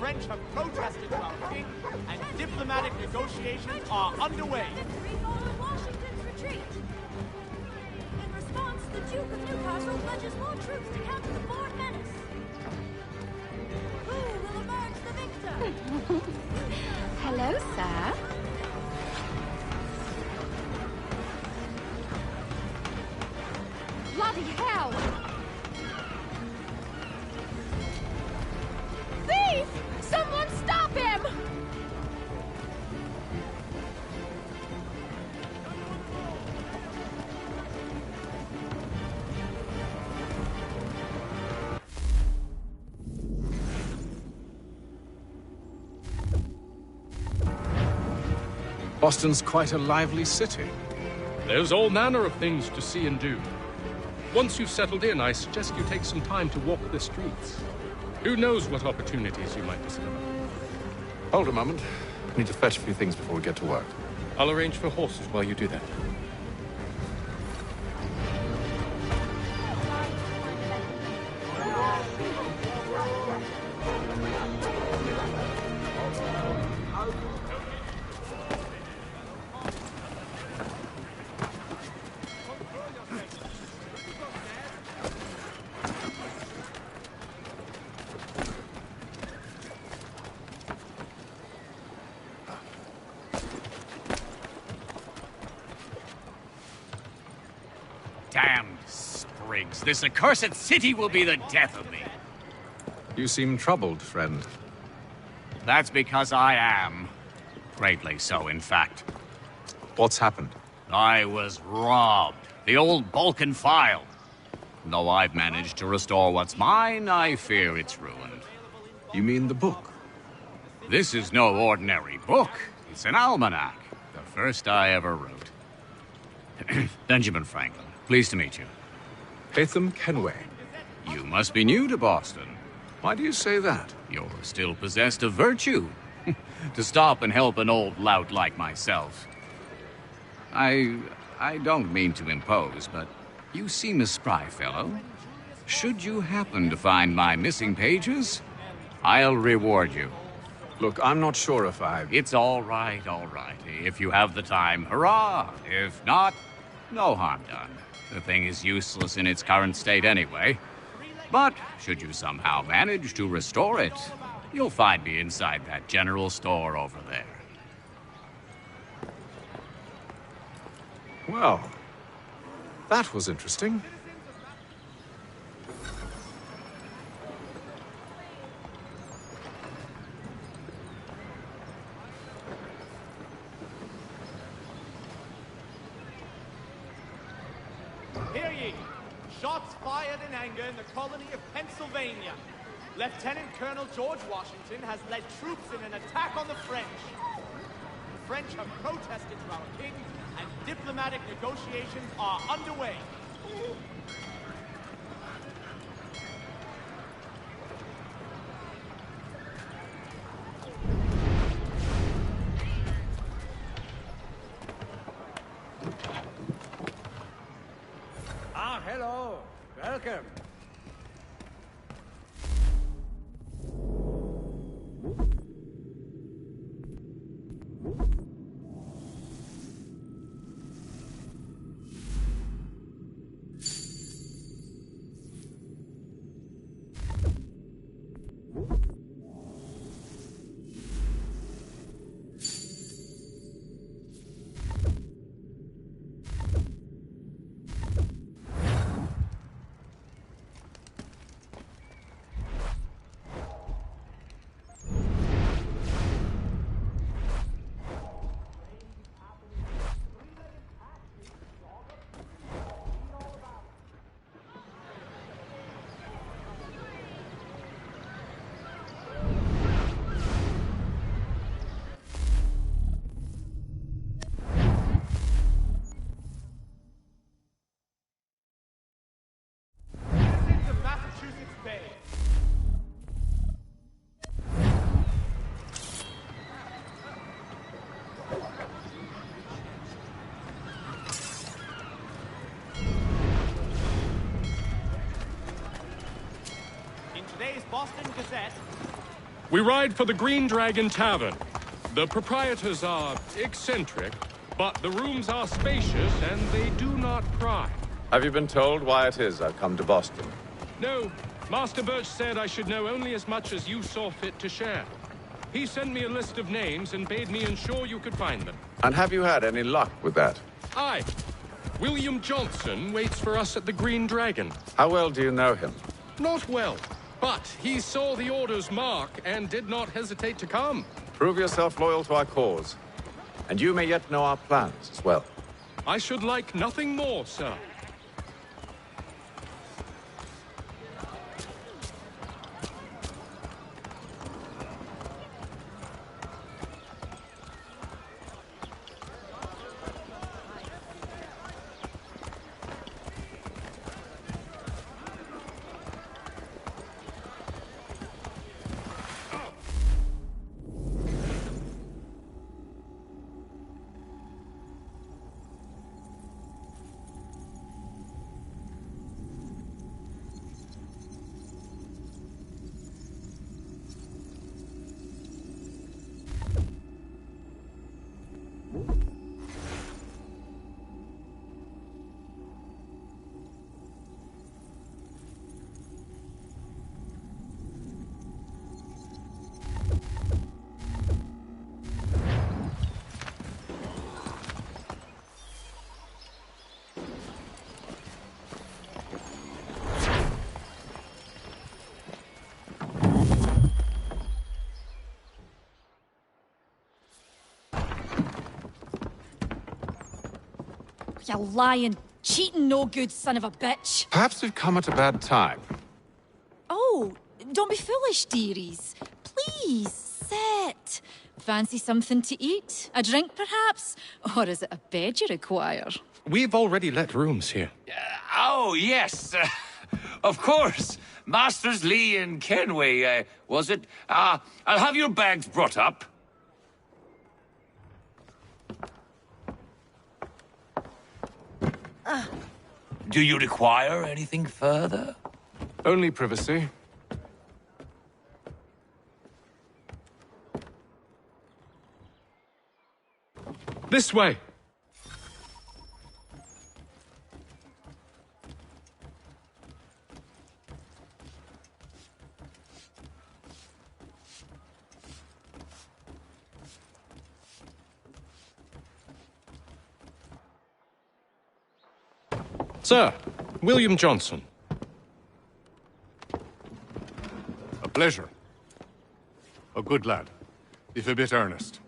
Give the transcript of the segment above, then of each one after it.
French have protested to our king, and diplomatic negotiations are underway. Washington's retreat. In response, the Duke of Newcastle pledges more troops to counter the foreign menace. Who will emerge the victor? Hello, sir. Bloody hell! Thief! Someone stop him! Boston's quite a lively city. There's all manner of things to see and do. Once you've settled in, I suggest you take some time to walk the streets. Who knows what opportunities you might discover. Hold a moment. I need to fetch a few things before we get to work. I'll arrange for horses while you do that. Damned sprigs. This accursed city will be the death of me. You seem troubled, friend. That's because I am. Greatly so, in fact. What's happened? I was robbed. The old Balkan file. Though I've managed to restore what's mine, I fear it's ruined. You mean the book? This is no ordinary book. It's an almanac. The first I ever wrote. Benjamin Franklin, pleased to meet you. Hatham Kenway. You must be new to Boston. Why do you say that? You're still possessed of virtue. To stop and help an old lout like myself. I don't mean to impose, but you seem a spry fellow. Should you happen to find my missing pages, I'll reward you. Look, I'm not sure if I... It's all right, all right. If you have the time, hurrah! If not, no harm done. The thing is useless in its current state anyway. But should you somehow manage to restore it, you'll find me inside that general store over there. Well, that was interesting. Hear ye! Shots fired in anger in the colony of Pennsylvania. Lieutenant Colonel George Washington has led troops in an attack on the French. The French have protested to our king, and diplomatic negotiations are underway. Ah, hello. Welcome. Today's Boston Gazette, We ride for the Green Dragon Tavern. The proprietors are eccentric, but the rooms are spacious and they do not pry. Have you been told why it is I've come to Boston? No, Master Birch said I should know only as much as you saw fit to share. He sent me a list of names and bade me ensure you could find them. And have you had any luck with that? Aye. William Johnson waits for us at the Green Dragon. How well do you know him? Not well, but he saw the order's mark and did not hesitate to come. Prove yourself loyal to our cause. And you may yet know our plans as well. I should like nothing more, sir. You lying, cheating, no good son of a bitch. Perhaps we've come at a bad time. Oh, don't be foolish, dearies. Please, sit. Fancy something to eat? A drink, perhaps? Or is it a bed you require? We've already let rooms here. Oh, yes. Of course. Masters Lee and Kenway, was it? I'll have your bags brought up. Do you require anything further? Only privacy. This way. Sir, William Johnson. A pleasure. A good lad, if a bit earnest.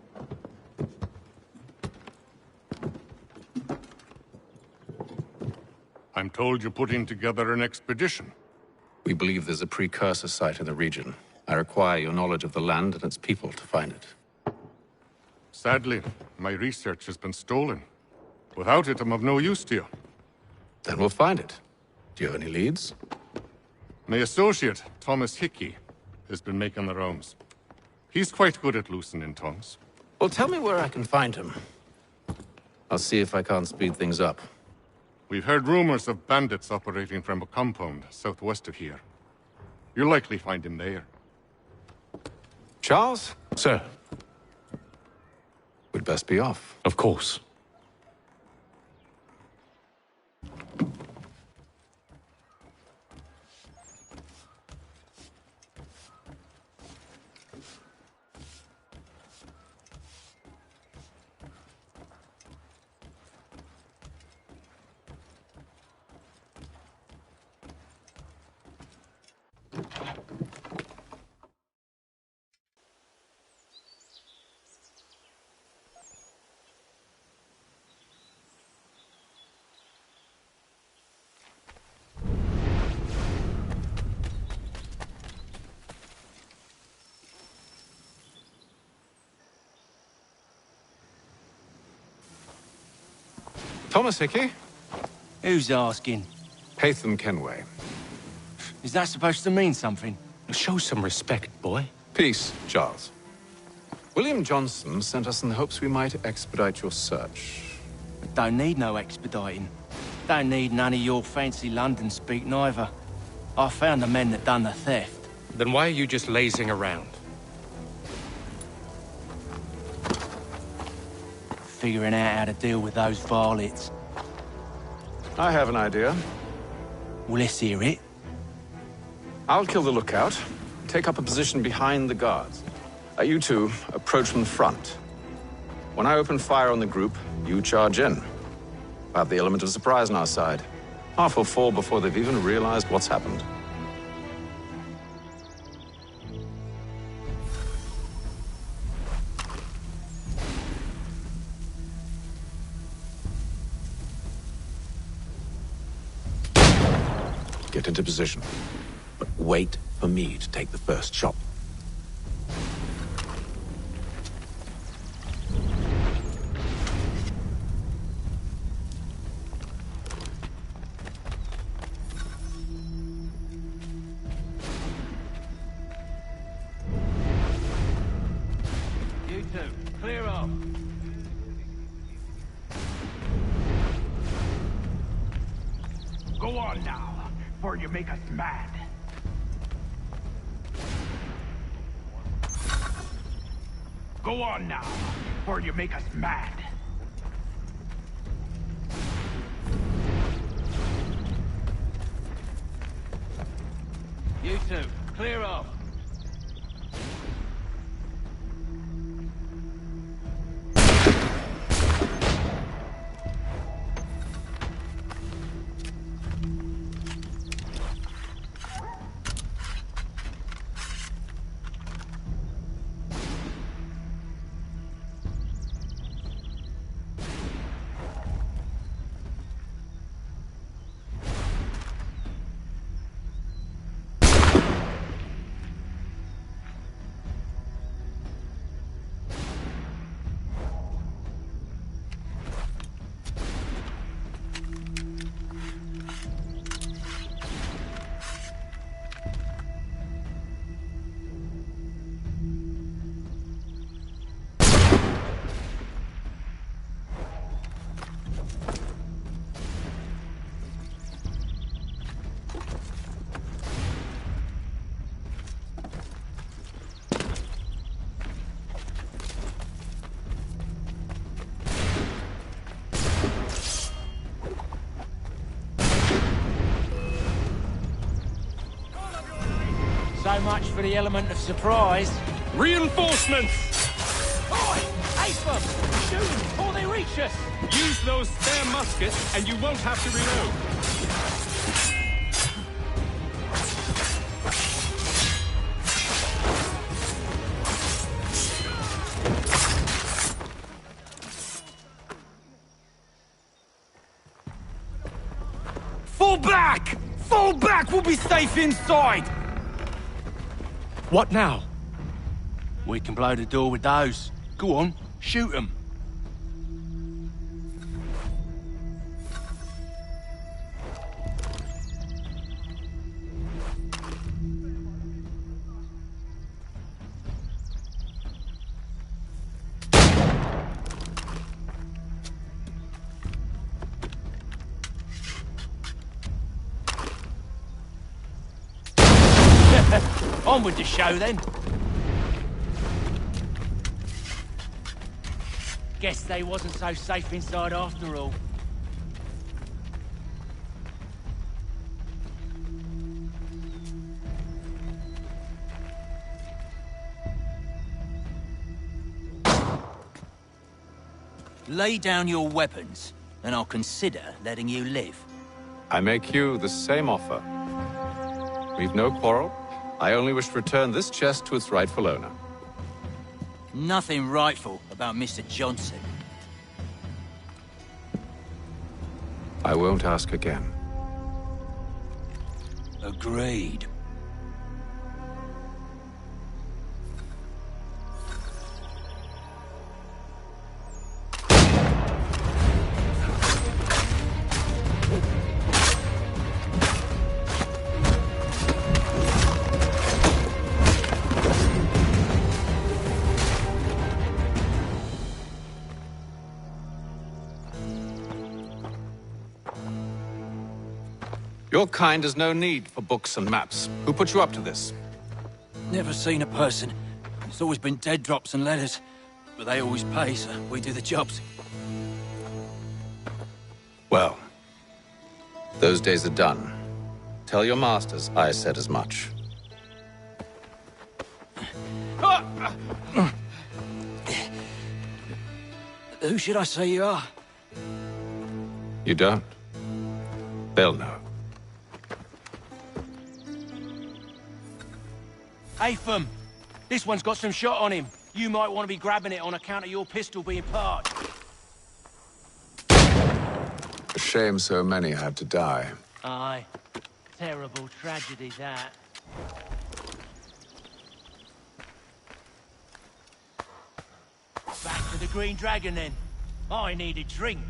I'm told you're putting together an expedition. We believe there's a precursor site in the region. I require your knowledge of the land and its people to find it. Sadly, my research has been stolen. Without it, I'm of no use to you. Then we'll find it. Do you have any leads? My associate, Thomas Hickey, has been making the rounds. He's quite good at loosening tongues. Well, tell me where I can find him. I'll see if I can't speed things up. We've heard rumors of bandits operating from a compound southwest of here. You'll likely find him there. Charles? Sir. We'd best be off. Of course. Thomas Hickey? Who's asking? Haytham Kenway. Is that supposed to mean something? Show some respect, boy. Peace, Charles. William Johnson sent us in the hopes we might expedite your search. Don't need no expediting. Don't need none of your fancy London speak neither. I found the men that done the theft. Then why are you just lazing around? figuring out how to deal with those varlets. I have an idea. Well, let's hear it. I'll kill the lookout, take up a position behind the guards. You two approach from the front. When I open fire on the group, you charge in. We'll have the element of surprise on our side. Half will fall before they've even realized what's happened. Get into position, but wait for me to take the first shot. You two, clear off. Go on now, before you make us mad. Go on now, before you make us mad. You two, clear off. So much for the element of surprise. Reinforcements! Oi! Ace them! Shoot them before they reach us! Use those spare muskets and you won't have to reload. Fall back! Fall back! We'll be safe inside! What now? We can blow the door with those. Go on, shoot them. On with the show, then. Guess they wasn't so safe inside after all. Lay down your weapons, and I'll consider letting you live. I make you the same offer. We've no quarrel. I only wish to return this chest to its rightful owner. Nothing rightful about Mr. Johnson. I won't ask again. Agreed. Your kind has no need for books and maps. Who put you up to this? Never seen a person. It's always been dead drops and letters. But they always pay, so we do the jobs. Well, those days are done. Tell your masters I said as much. Who should I say you are? You don't? They'll know. Atham, this one's got some shot on him. You might want to be grabbing it on account of your pistol being parked. A shame so many had to die. Aye. Terrible tragedy, that. Back to the Green Dragon, then. I need a drink.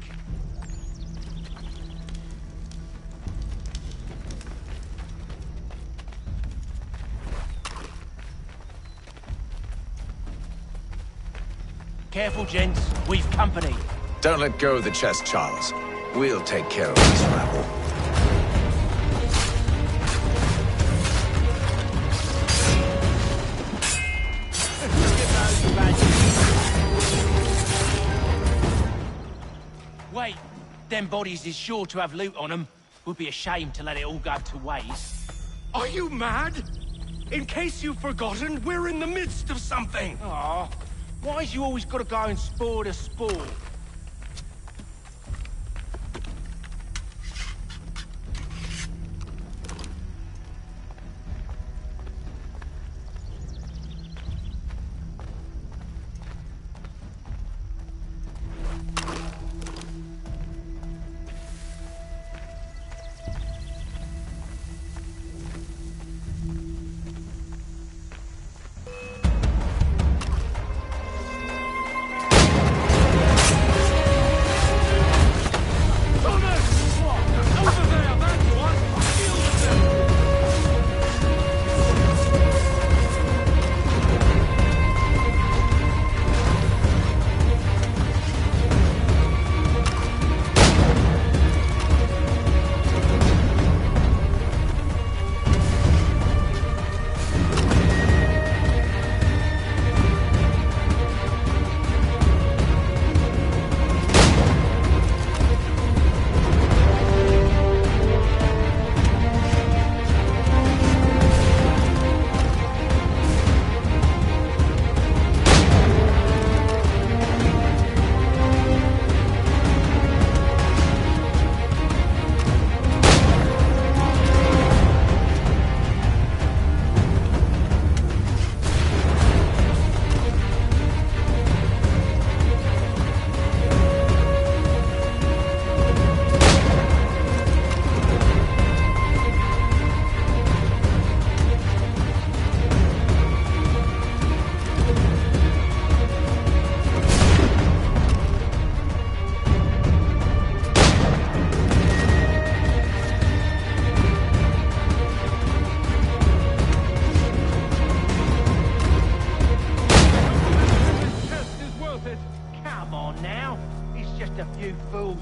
Careful, gents. We've company. Don't let go of the chest, Charles. We'll take care of this rabble. Wait, them bodies is sure to have loot on them. Would be a shame to let it all go to waste. Are you mad? In case you've forgotten, we're in the midst of something. Aw, why's you always gotta go and spoil the sport?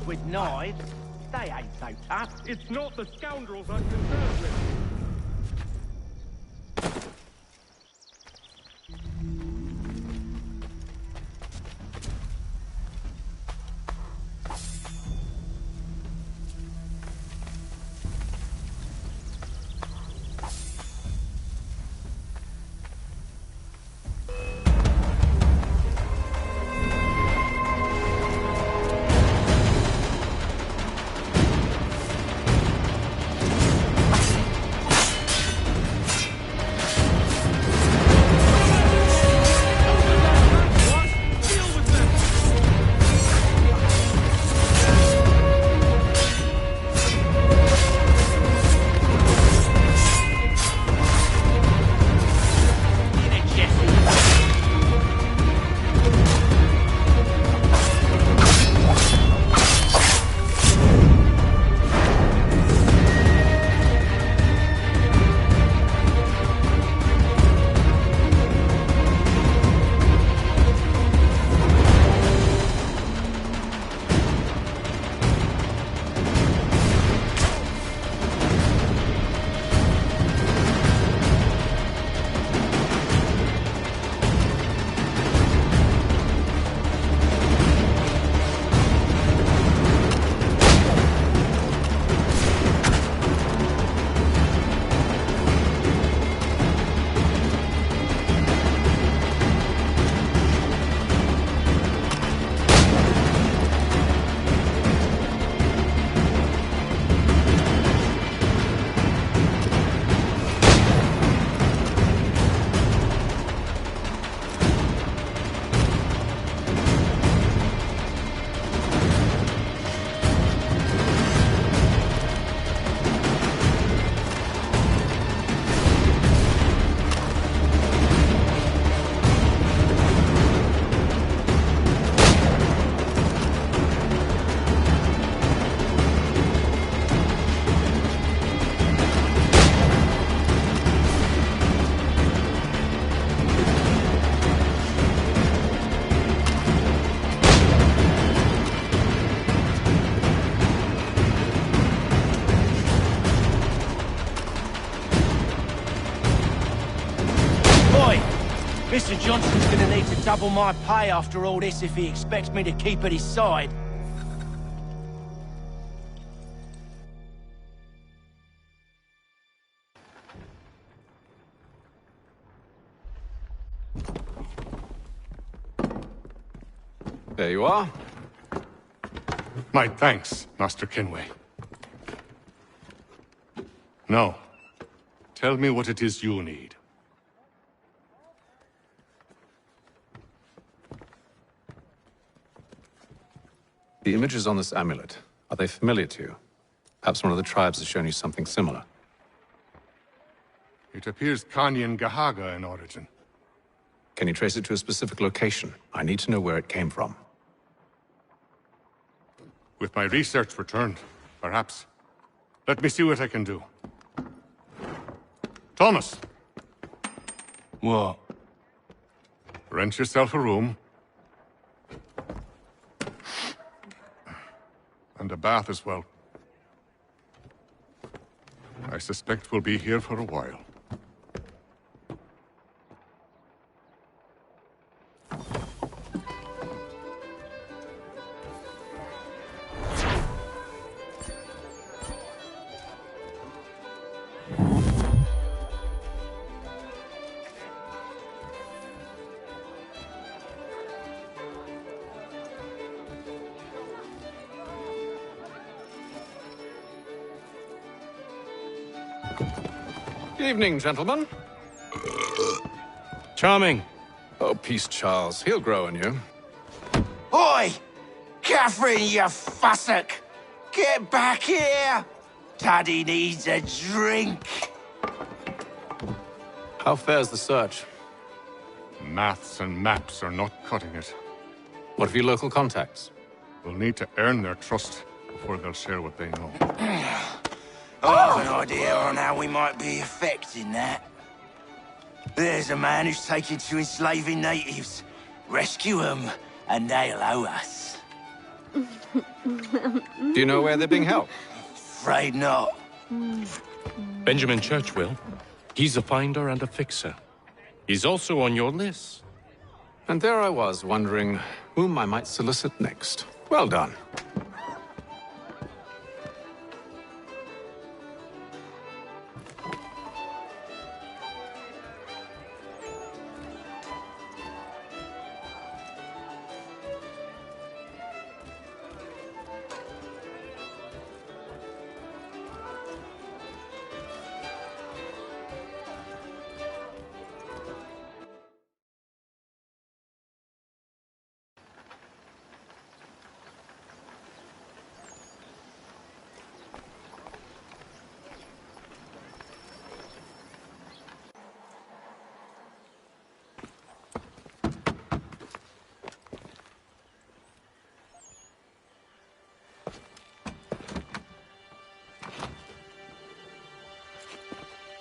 With knives, they ain't so tough. It's not the scoundrels I'm concerned with. Oi! Mr. Johnson's gonna need to double my pay after all this if he expects me to keep at his side. There you are. My thanks, Master Kenway. Now, tell me what it is you need. The images on this amulet, are they familiar to you? Perhaps one of the tribes has shown you something similar. It appears Kanyan Gahaga in origin. Can you trace it to a specific location? I need to know where it came from. With my research returned, perhaps. Let me see what I can do. Thomas! What? Rent yourself a room. And a bath as well. I suspect we'll be here for a while. Evening, gentlemen. Charming. Oh, peace, Charles. He'll grow on you. Oi! Catherine, you fussock! Get back here! Daddy needs a drink! How fares the search? Maths and maps are not cutting it. What of your local contacts? We'll need to earn their trust before they'll share what they know. I have an idea on how we might be affecting that. There's a man who's taken to enslaving natives. Rescue them, and they'll owe us. Do you know where they're being held? Afraid not. Benjamin Church will. He's a finder and a fixer. He's also on your list. And there I was, wondering whom I might solicit next. Well done.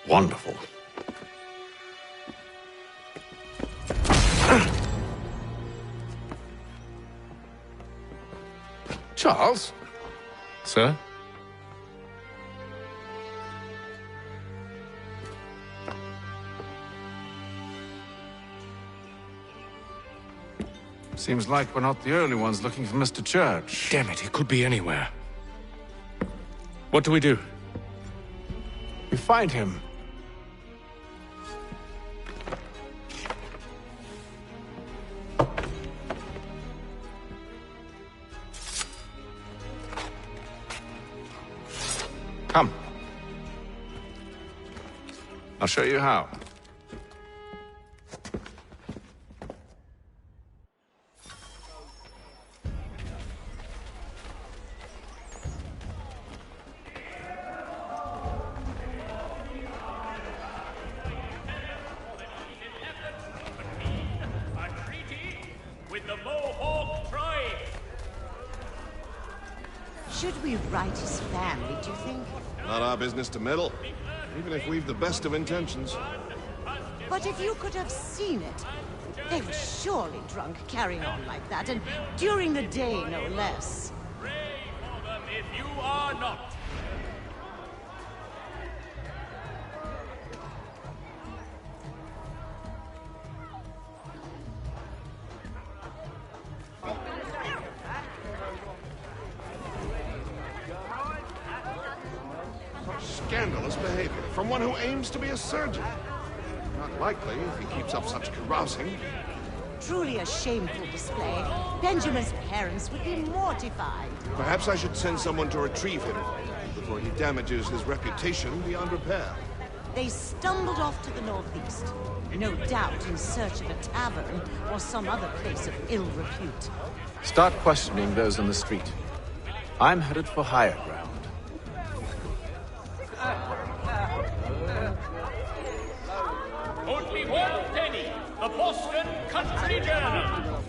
Wonderful. Charles? Sir? Seems like we're not the only ones looking for Mr. Church. Damn it, he could be anywhere. What do we do? We find him. Come. I'll show you how. Should we write his family, do you think? Not our business to meddle, even if we've the best of intentions. But if you could have seen it, they were surely drunk carrying on like that, and during the day, no less. Pray for them if you are not. scandalous behavior from one who aims to be a surgeon. Not likely if he keeps up such carousing. Truly a shameful display. Benjamin's parents would be mortified. Perhaps I should send someone to retrieve him before he damages his reputation beyond repair. They stumbled off to the northeast, no doubt in search of a tavern or some other place of ill repute. Start questioning those in the street. I'm headed for higher ground. Only one penny. The Boston Country Journal.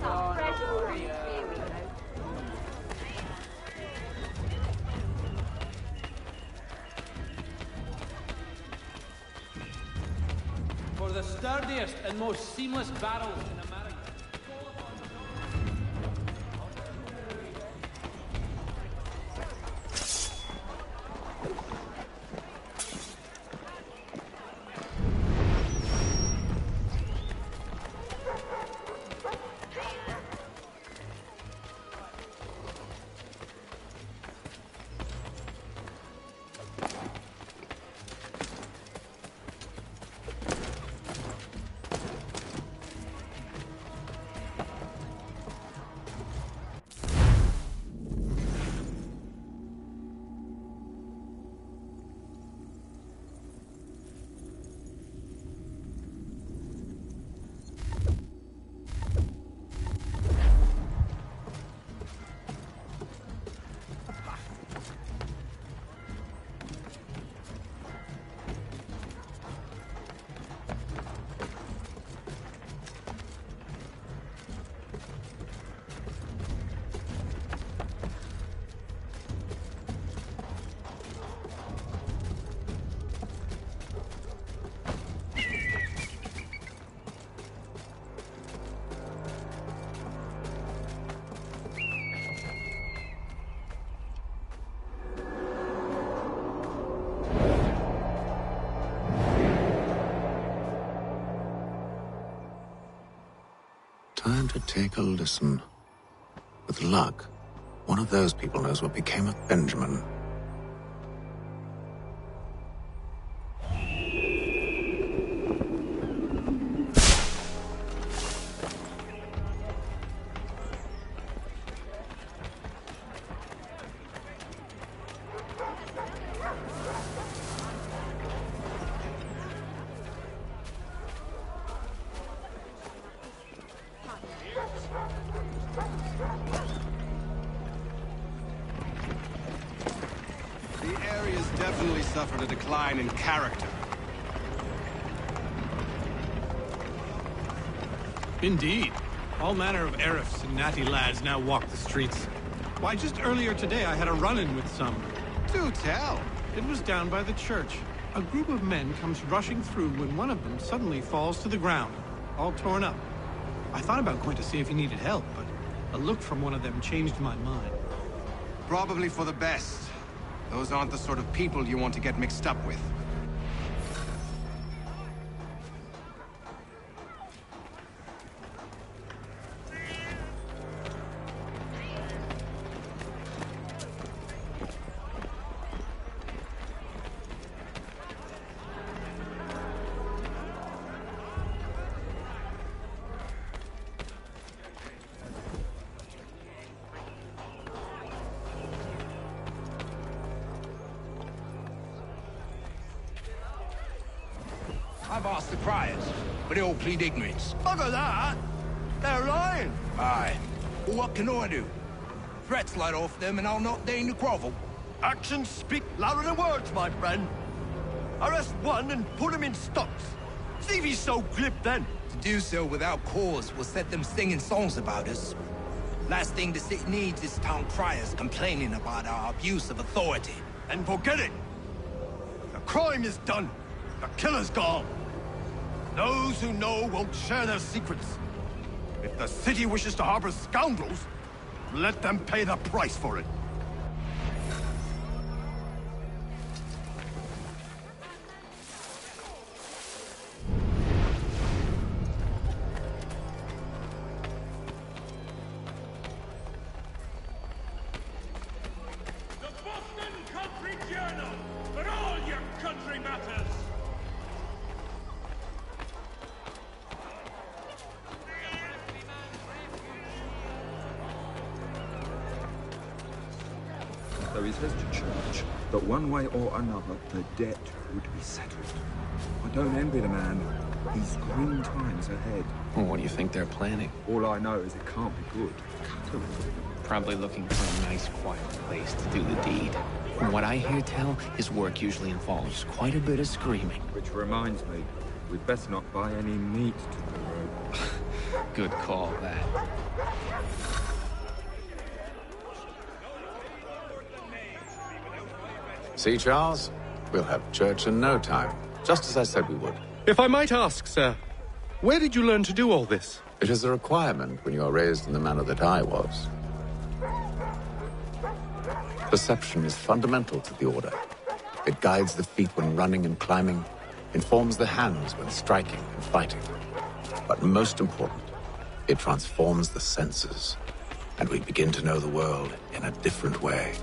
For the sturdiest and most seamless barrels in America. Time to take a listen. With luck, one of those people knows what became of Benjamin. The area's definitely suffered a decline in character. Indeed. All manner of Arifs and natty lads now walk the streets. Why, just earlier today I had a run-in with some. Do tell. It was down by the church. A group of men comes rushing through when one of them suddenly falls to the ground, all torn up. I thought about going to see if he needed help, but a look from one of them changed my mind. Probably for the best. Those aren't the sort of people you want to get mixed up with. I've asked the criers, but they all plead ignorance. Bugger that! They're lying! Aye. Well, what can I do? Threats light off them and I'll not deign to grovel. Actions speak louder than words, my friend. Arrest one and put him in stocks. See if he's so glib then. To do so without cause will set them singing songs about us. Last thing the city needs is town criers complaining about our abuse of authority. And forget it! The crime is done. The killer's gone. Those who know won't share their secrets. If the city wishes to harbor scoundrels, let them pay the price for it. The Boston Country Journal, for all your carries us to church, that one way or another the debt would be settled. I don't envy the man. He's grim times ahead. Well, what do you think they're planning? All I know is it can't be good. Probably looking for a nice, quiet place to do the deed. From what I hear tell, his work usually involves quite a bit of screaming. Which reminds me, we'd best not buy any meat to the road. Good call, that. See, Charles? We'll have church in no time, just as I said we would. If I might ask, sir, where did you learn to do all this? It is a requirement when you are raised in the manner that I was. Perception is fundamental to the Order. It guides the feet when running and climbing, informs the hands when striking and fighting. But most important, it transforms the senses, and we begin to know the world in a different way.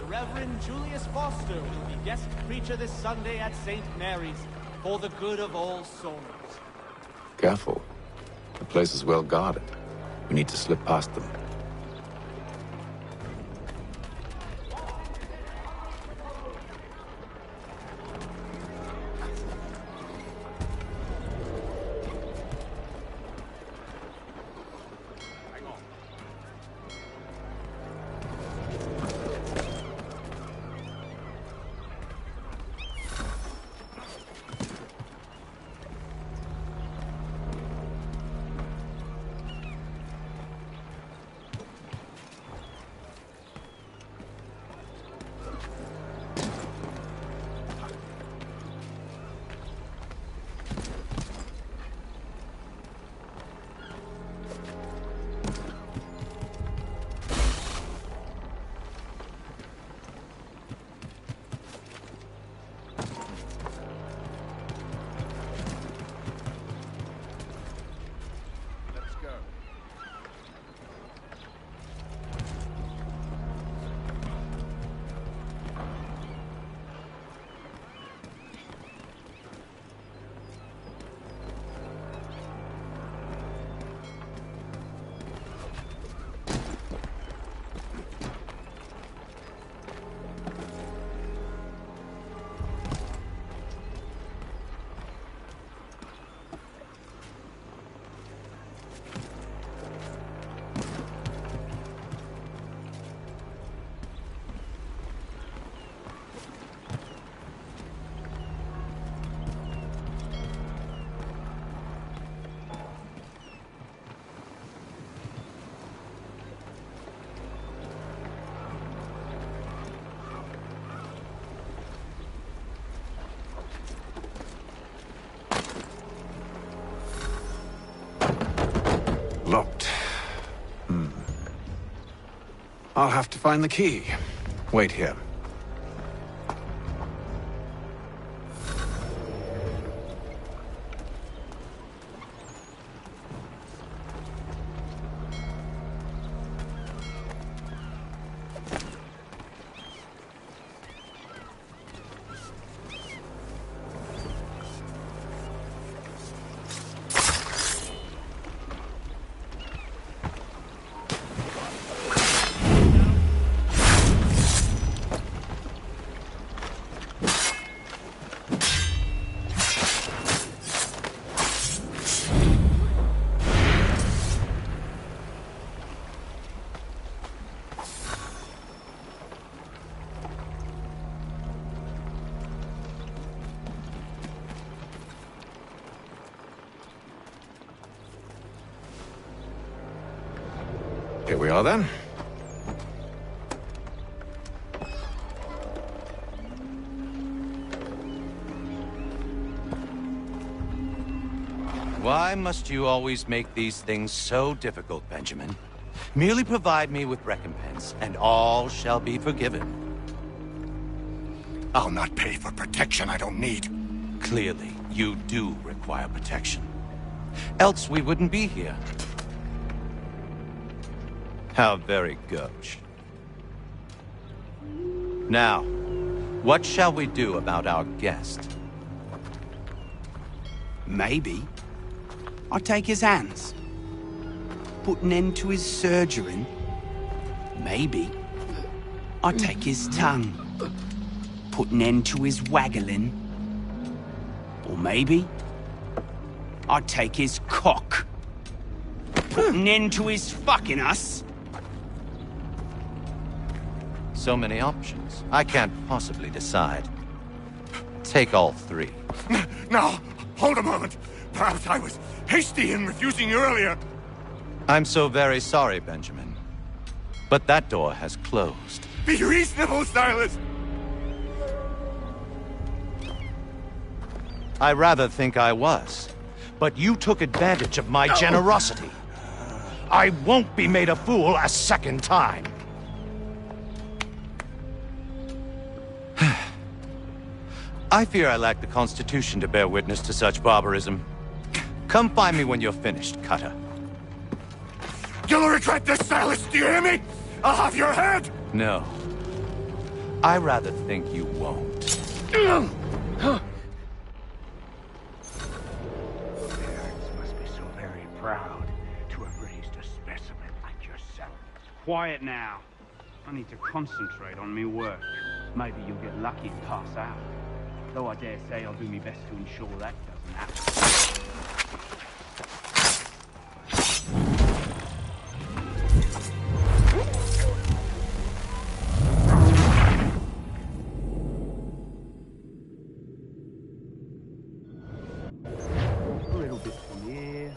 Reverend Julius Foster will be guest preacher this Sunday at St. Mary's for the good of all souls. Careful. The place is well guarded. We need to slip past them. Locked. I'll have to find the key. Wait here. we are then. Why must you always make these things so difficult, Benjamin? Merely provide me with recompense, and all shall be forgiven. I'll not pay for protection I don't need. Clearly, you do require protection. Else we wouldn't be here. How very gauche. Now, what shall we do about our guest? Maybe I'll take his hands. Put an end to his surgering. Maybe I'll take his tongue. Put an end to his waggling. Or maybe I'll take his cock. Put an end to his fucking us. So many options. I can't possibly decide. Take all three. Now, hold a moment. Perhaps I was hasty in refusing you earlier. I'm so very sorry, Benjamin. But that door has closed. Be reasonable, Silas! I rather think I was. But you took advantage of my generosity. I won't be made a fool a second time. I fear I lack the constitution to bear witness to such barbarism. Come find me when you're finished, Cutter. You'll regret this, Silas, do you hear me? I'll have your head! No. I rather think you won't. Parents must be so very proud to have raised a specimen like yourself. Quiet now. I need to concentrate on me work. Maybe you'll get lucky and pass out. Though I dare say I'll do my best to ensure that doesn't happen. A little bit from here,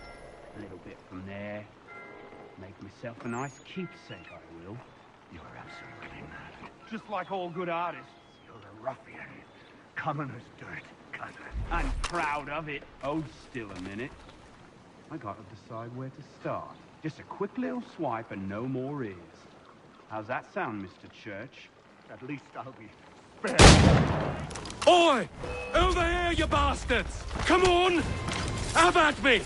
a little bit from there. Make myself a nice keepsake, I will. You're absolutely mad. Just like all good artists. You're a ruffian. Common as dirt, Cutter. I'm proud of it. Hold still a minute. I gotta decide where to start. Just a quick little swipe and no more ears. How's that sound, Mr. Church? At least I'll be fair. Oi! Over here, you bastards! Come on! Have at me!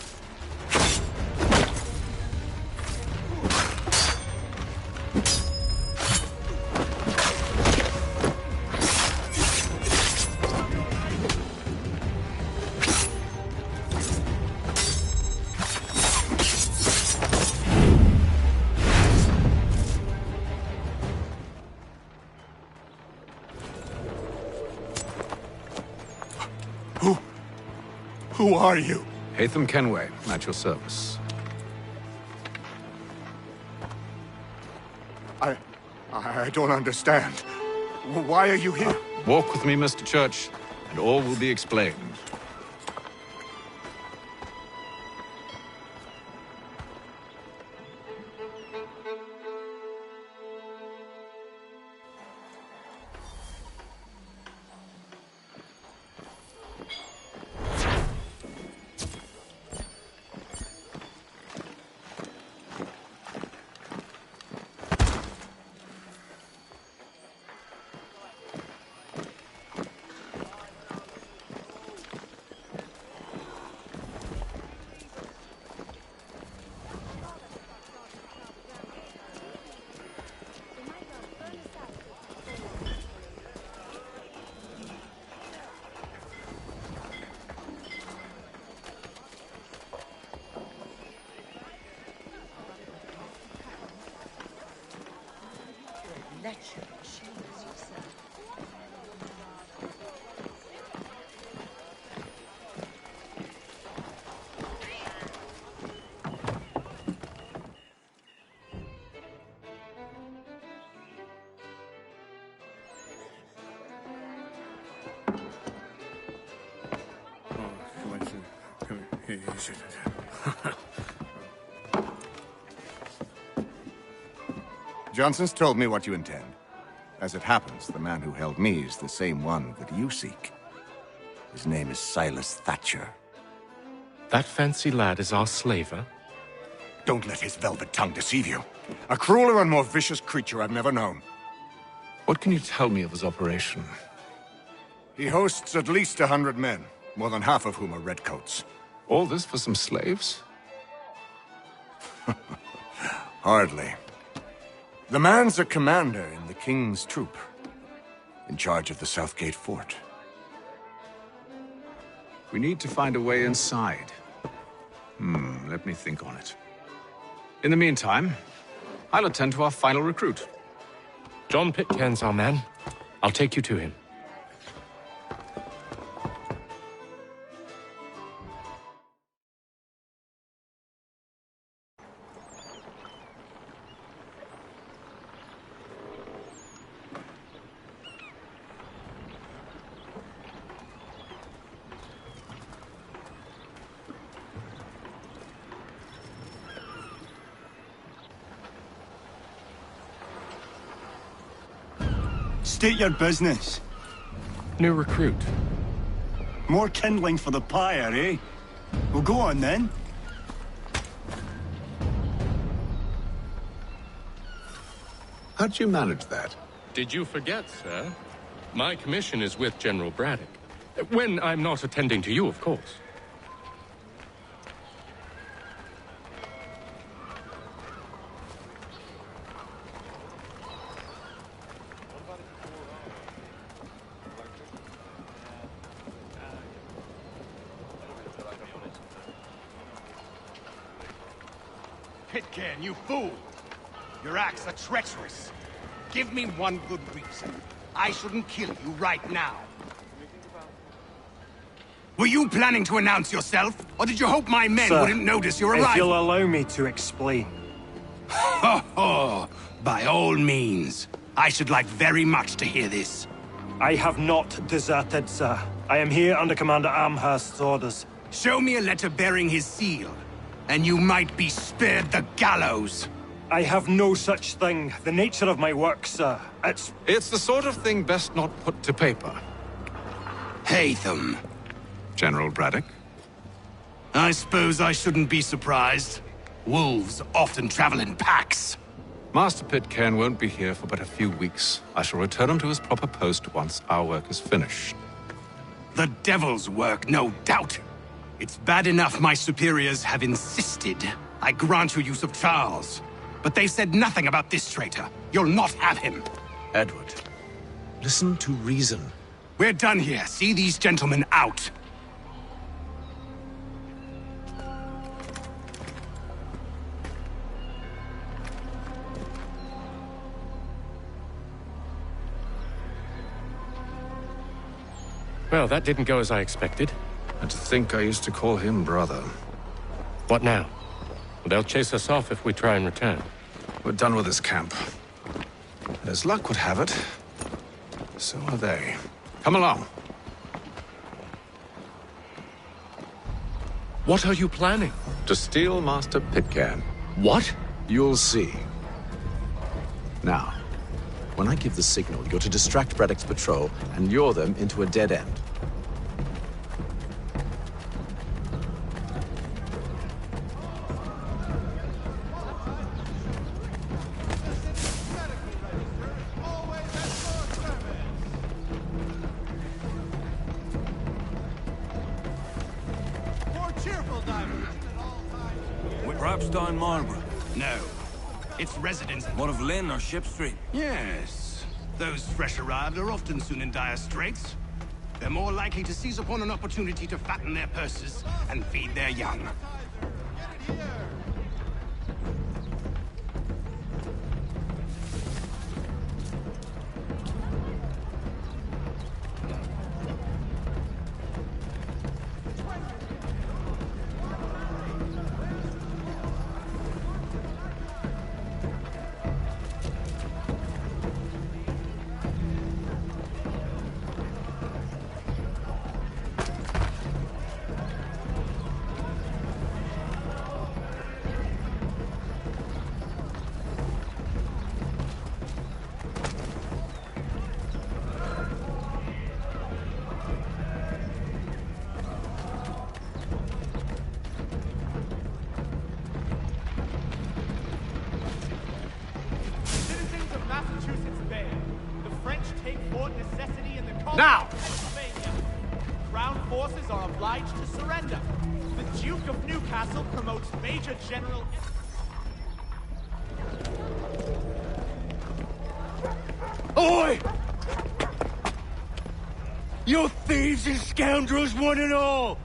Who are you? Hatham Kenway, at your service. I don't understand. Why are you here? Walk with me, Mr. Church, and all will be explained. Johnson's told me what you intend. As it happens, the man who held me is the same one that you seek. His name is Silas Thatcher. That fancy lad is our slaver? Don't let his velvet tongue deceive you. A crueler and more vicious creature I've never known. What can you tell me of his operation? He hosts at least 100 men, more than half of whom are redcoats. All this for some slaves? Hardly. The man's a commander in the King's troop, in charge of the Southgate Fort. We need to find a way inside. Let me think on it. In the meantime, I'll attend to our final recruit. John Pitcairn's our man. I'll take you to him. State your business. New recruit. More kindling for the pyre, eh? Well, go on then. How'd you manage that? Did you forget, sir? My commission is with General Braddock. When I'm not attending to you, of course. Pitcairn, you fool! Your acts are treacherous. Give me one good reason. I shouldn't kill you right now. Were you planning to announce yourself? Or did you hope my men Sir, wouldn't notice your arrival? if you'll allow me to explain. Ho ho! By all means. I should like very much to hear this. I have not deserted, sir. I am here under Commander Amherst's orders. Show me a letter bearing his seal, and you might be spared the gallows. I have no such thing. The nature of my work, sir, It's the sort of thing best not put to paper. Hatham. General Braddock? I suppose I shouldn't be surprised. Wolves often travel in packs. Master Pitcairn won't be here for but a few weeks. I shall return him to his proper post once our work is finished. The devil's work, no doubt. It's bad enough my superiors have insisted I grant you use of Charles. But they've said nothing about this traitor. You'll not have him. Edward, listen to reason. We're done here. See these gentlemen out. Well, that didn't go as I expected. And to think I used to call him brother. What now? They'll chase us off if we try and return. We're done with this camp. And as luck would have it, so are they. Come along. What are you planning? To steal Master Pitcairn. What? You'll see. Now, when I give the signal, you're to distract Braddock's patrol and lure them into a dead end. Rapstein Marlborough? No. It's residents. What of Lynn or Ship Street? Yes. Those fresh arrived are often soon in dire straits. They're more likely to seize upon an opportunity to fatten their purses and feed their young. Now! Crown forces are obliged to surrender. The Duke of Newcastle promotes Major General... Oi! You thieves and scoundrels, one and all!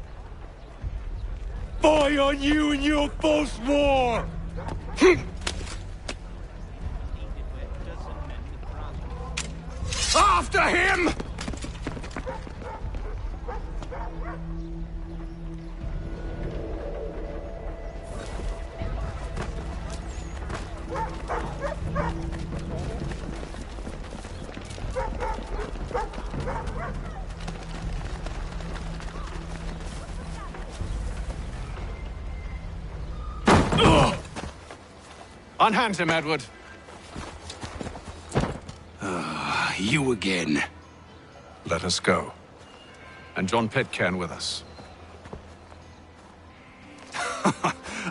Fie on you and your false war! After him! Unhand him, Edward. You again. Let us go. And John Pitcairn with us.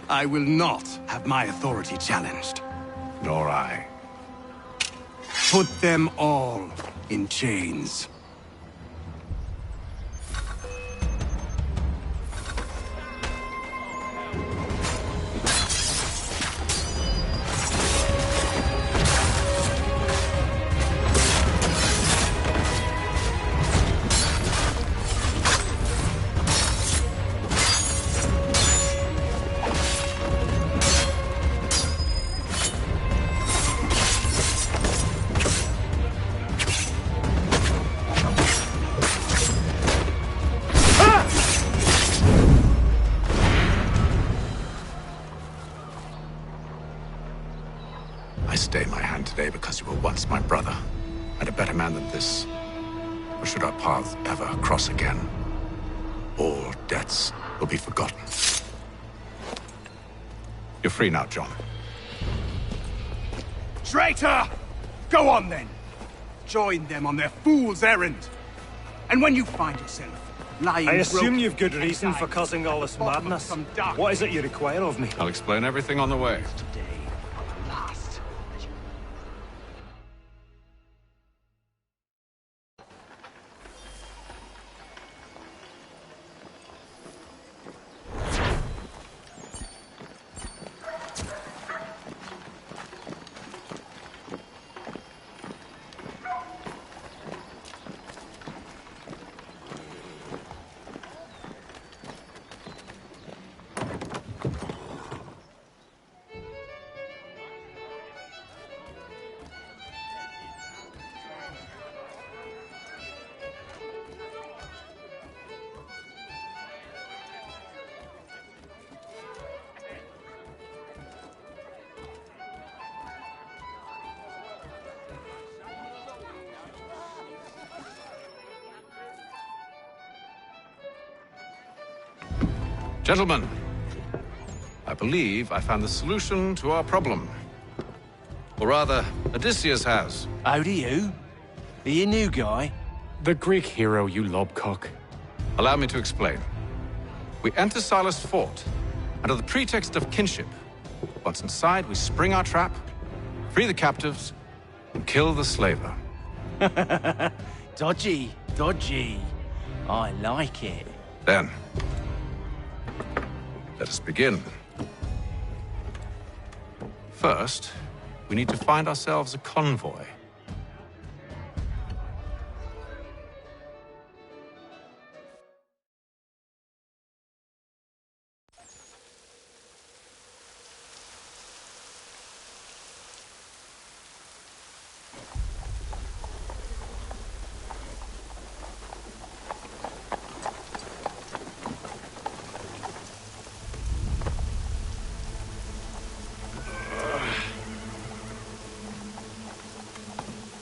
I will not have my authority challenged. Nor I. Put them all in chains. Stay my hand today because you were once my brother, and a better man than this. Or should our paths ever cross again, all debts will be forgotten. You're free now, John. Traitor! Go on then. Join them on their fool's errand. And when you find yourself lying I assume broken you've good reason for causing all this madness. What is it you require of me? I'll explain everything on the way. Gentlemen, I believe I found the solution to our problem. Or rather, Odysseus has. How do you? Are you a new guy? The Greek hero, you lobcock. Allow me to explain. We enter Silas' fort, under the pretext of kinship. Once inside, we spring our trap, free the captives, and kill the slaver. Dodgy, dodgy. I like it. Then, let us begin. First, we need to find ourselves a convoy.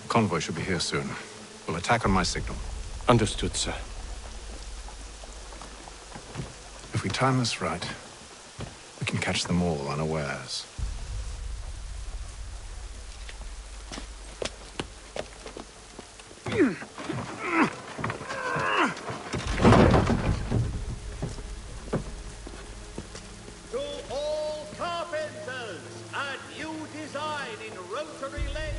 Convoy should be here soon. We'll attack on my signal. Understood, sir. If we time this right, we can catch them all unawares. To all carpenters, a new design in rotary legs.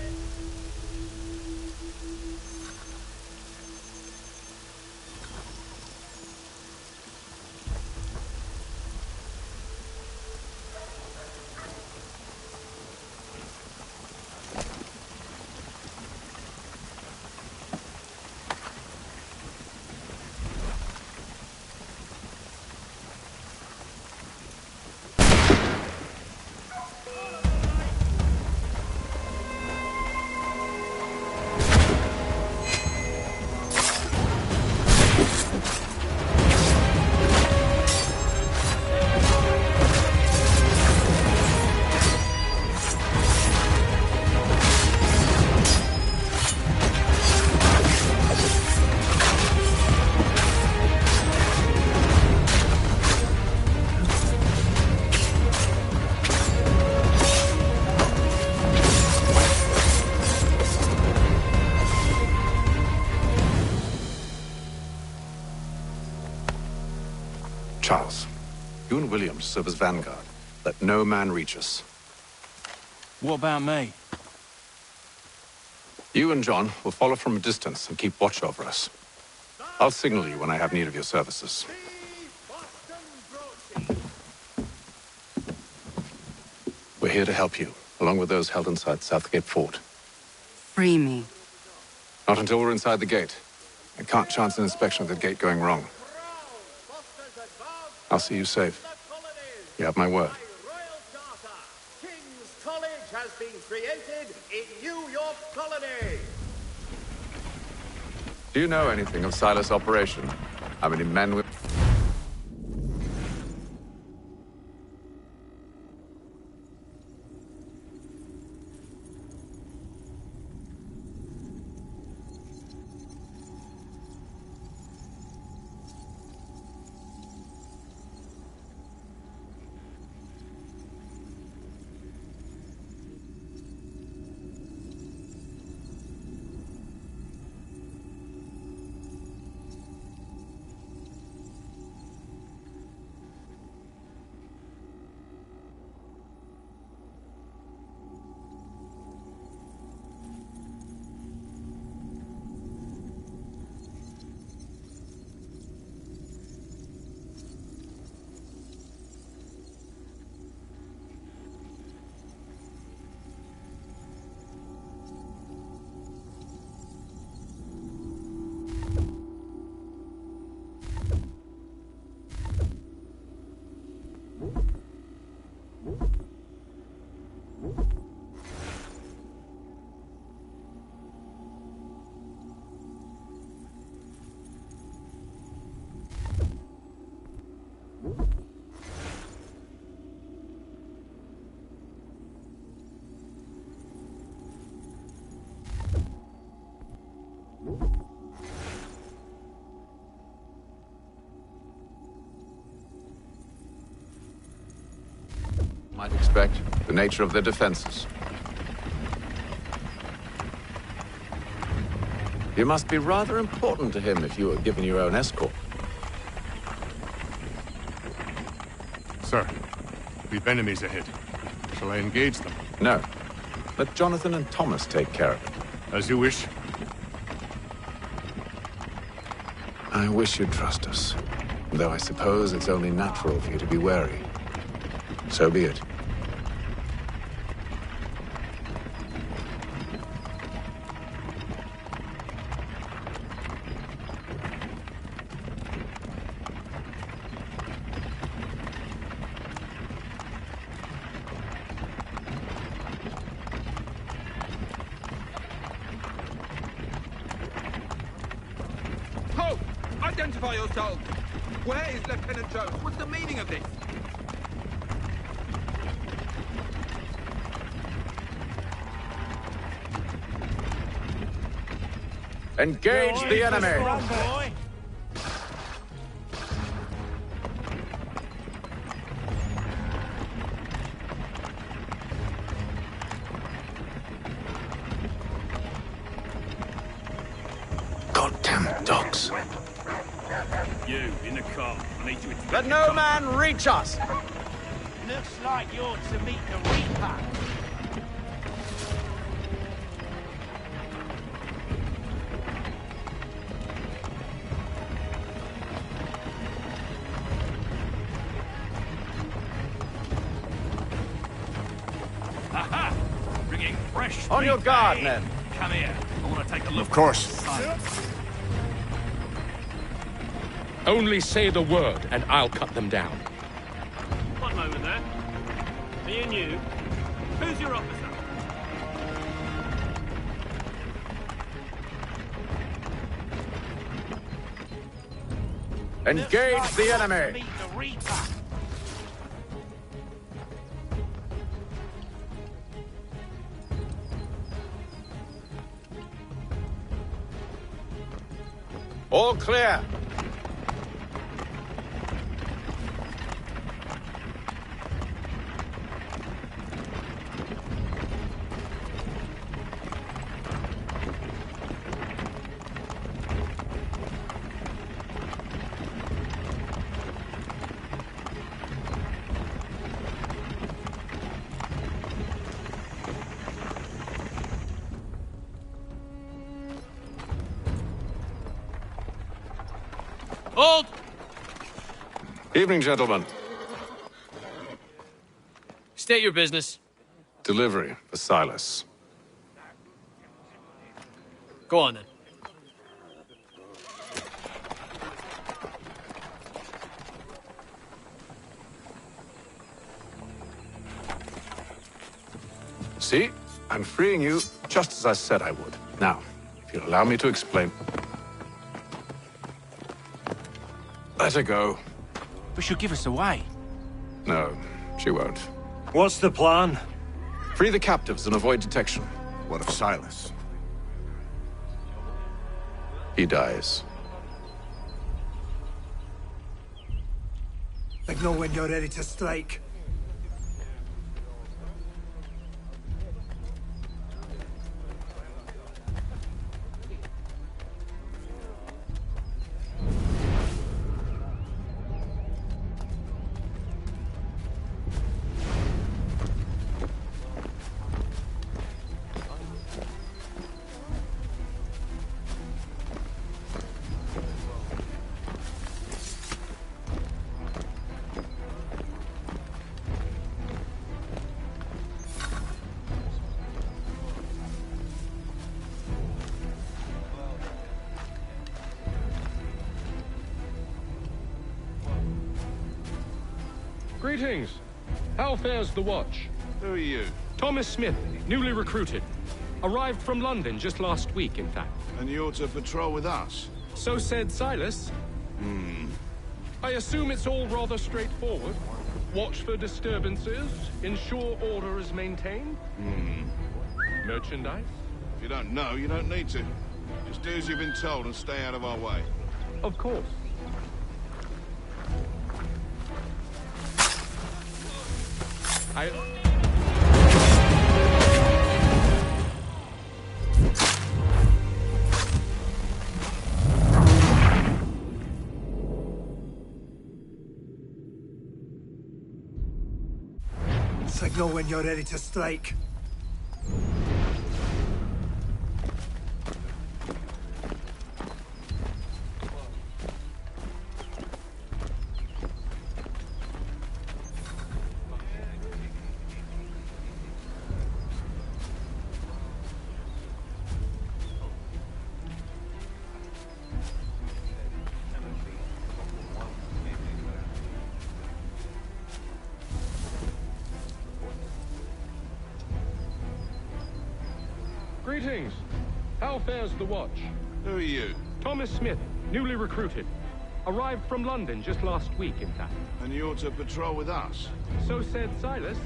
Charles, you and William serve as vanguard. Let no man reach us. What about me? You and John will follow from a distance and keep watch over us. I'll signal you when I have need of your services. We're here to help you, along with those held inside Southgate Fort. Free me. Not until we're inside the gate. I can't chance an inspection of the gate going wrong. I'll see you safe. You have my word. King's College has been created in New York Colony. Do you know anything of Silas' operation? How many men with... might expect, the nature of their defenses. You must be rather important to him if you were given your own escort. Sir, we've enemies ahead. Shall I engage them? No. Let Jonathan and Thomas take care of it. As you wish. I wish you'd trust us. Though I suppose it's only natural for you to be wary. So be it. Ho! Identify yourselves! Where is Lieutenant Jones? What's the meaning of this? Engage the enemy! Goddamn dogs. You, in the car. I need you to... Let no man reach us! Looks like you're to meet the Reaper. Aha! Bringing fresh... On your guard, men. Come here. I want to take a look. Of course. Only say the word, and I'll cut them down. One moment there. Me and you. Who's your officer? Engage the enemy! Meet the Reaper. All clear! Hold! Evening, gentlemen. State your business. Delivery for Silas. Go on, then. See? I'm freeing you just as I said I would. Now, if you'll allow me to explain. Let her go. But she'll give us away. No, she won't. What's the plan? Free the captives and avoid detection. What of Silas? He dies. Signal when you're ready to strike. Greetings. How fares the watch? Who are you? Thomas Smith, newly recruited. Arrived from London just last week, in fact. And you're to patrol with us? So said Silas. I assume it's all rather straightforward. Watch for disturbances, ensure order is maintained. Merchandise? If you don't know, you don't need to. Just do as you've been told and stay out of our way. Of course. Signal when you're ready to strike. Greetings. How fares the watch? Who are you? Thomas Smith, newly recruited. Arrived from London just last week, in fact. And you're to patrol with us? So said Silas.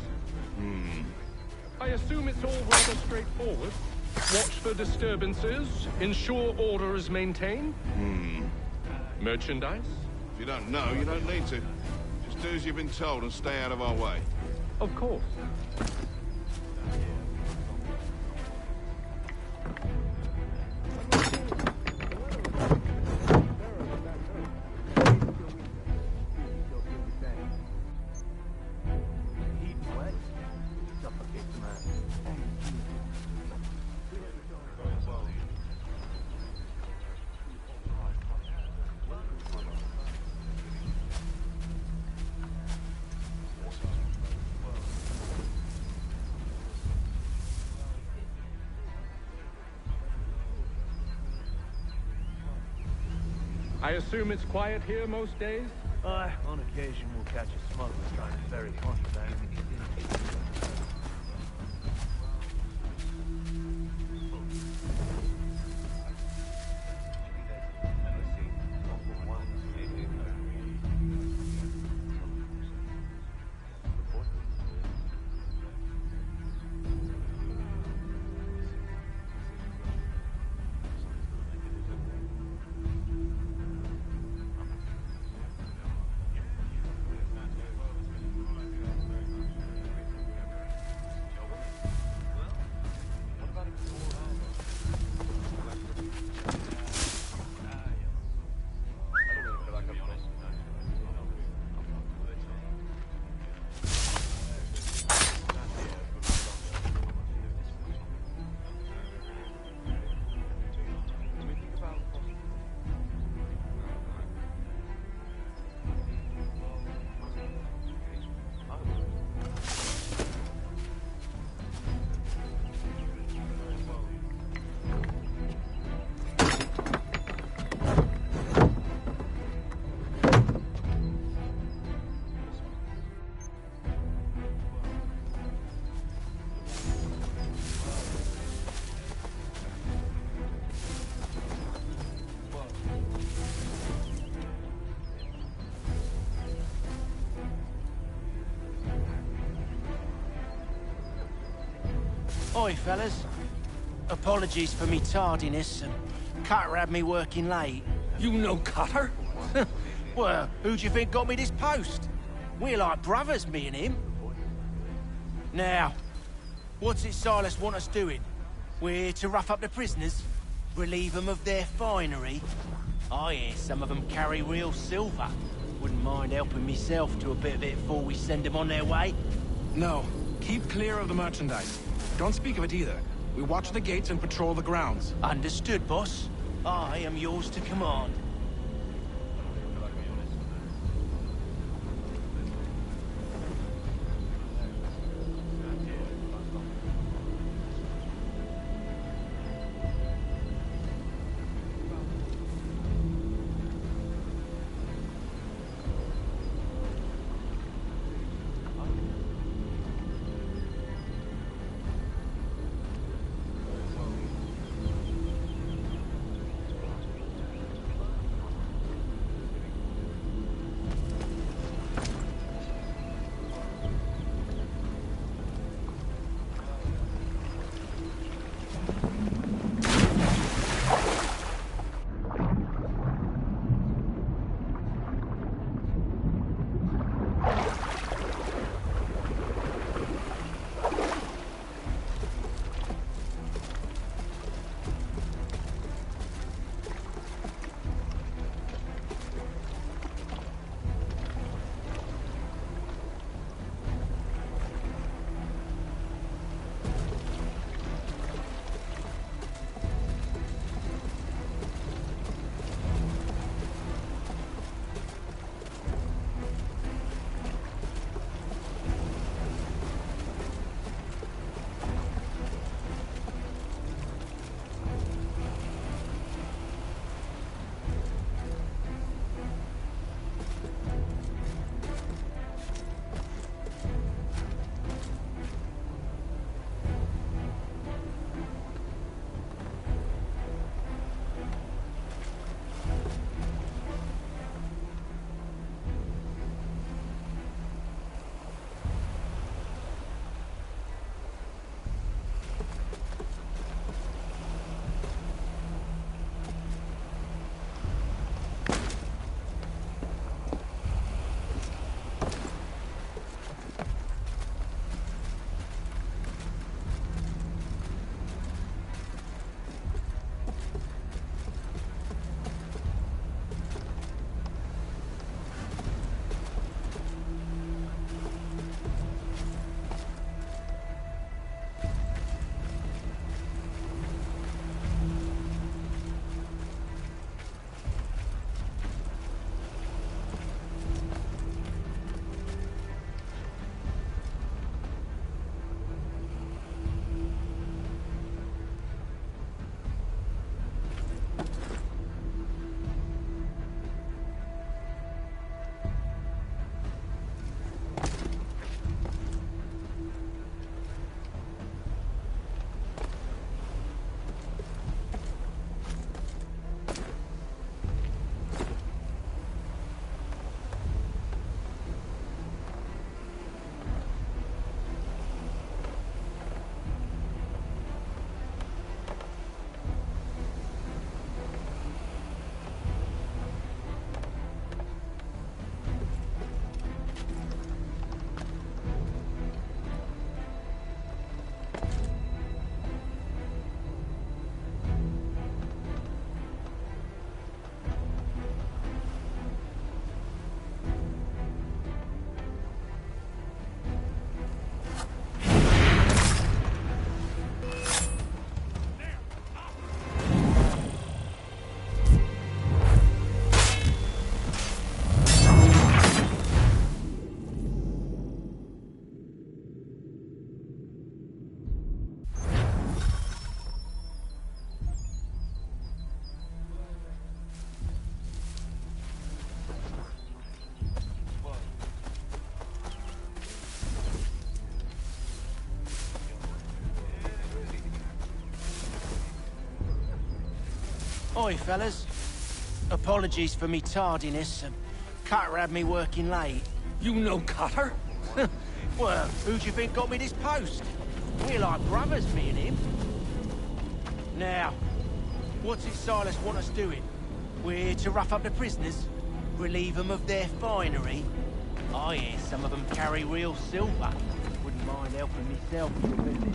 I assume it's all rather straightforward. Watch for disturbances, ensure order is maintained. Merchandise? If you don't know, you don't need to. Just do as you've been told and stay out of our way. Of course. I assume it's quiet here most days? Aye, on occasion we'll catch a smuggler trying to ferry contraband. Oi, fellas. Apologies for me tardiness. Cutter had me working late. You know Cutter? Well, who do you think got me this post? We're like brothers, me and him. Now, what's it Silas want us doing? We're here to rough up the prisoners? Relieve them of their finery? I hear some of them carry real silver. Wouldn't mind helping myself to a bit of it before we send them on their way. No. Keep clear of the merchandise. Don't speak of it either. We watch the gates and patrol the grounds. Understood, boss. I am yours to command. Oi, fellas. Apologies for me tardiness. Cutter had me working late. You know Cutter? Well, who do you think got me this post? We're like brothers, me and him. Now, what's it Silas want us doing? We're here to rough up the prisoners, relieve them of their finery. I hear some of them carry real silver. Wouldn't mind helping myself to a visit.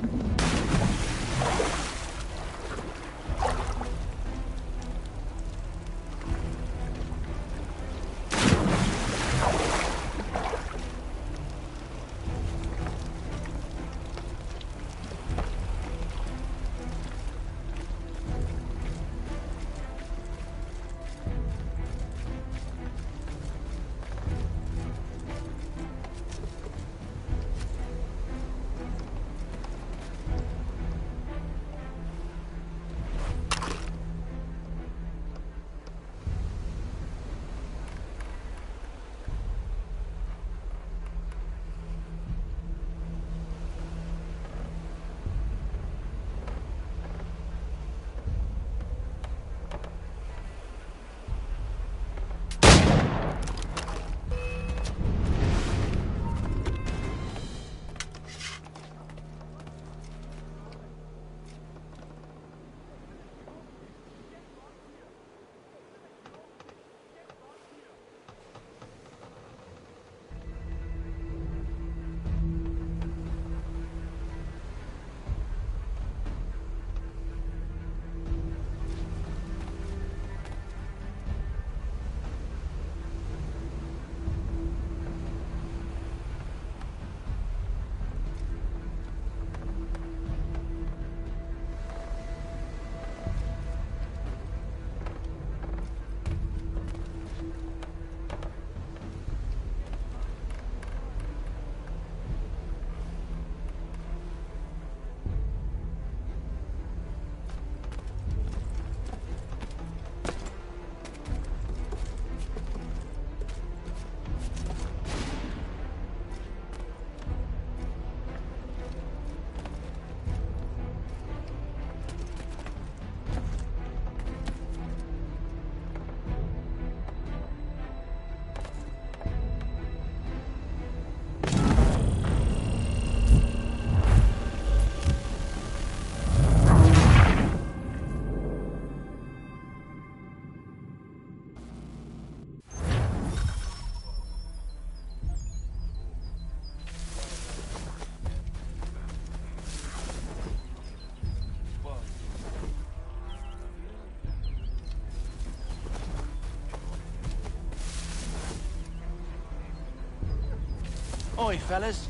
Oi, fellas.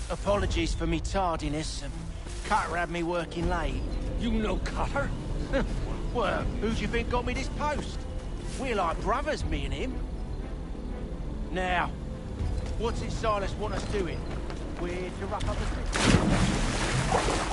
Apologies for me tardiness. Cutter had me working late. You know Cutter? Well, who do you think got me this post? We're like brothers, me and him. Now, what's it Silas want us doing? We're here to rough up the street.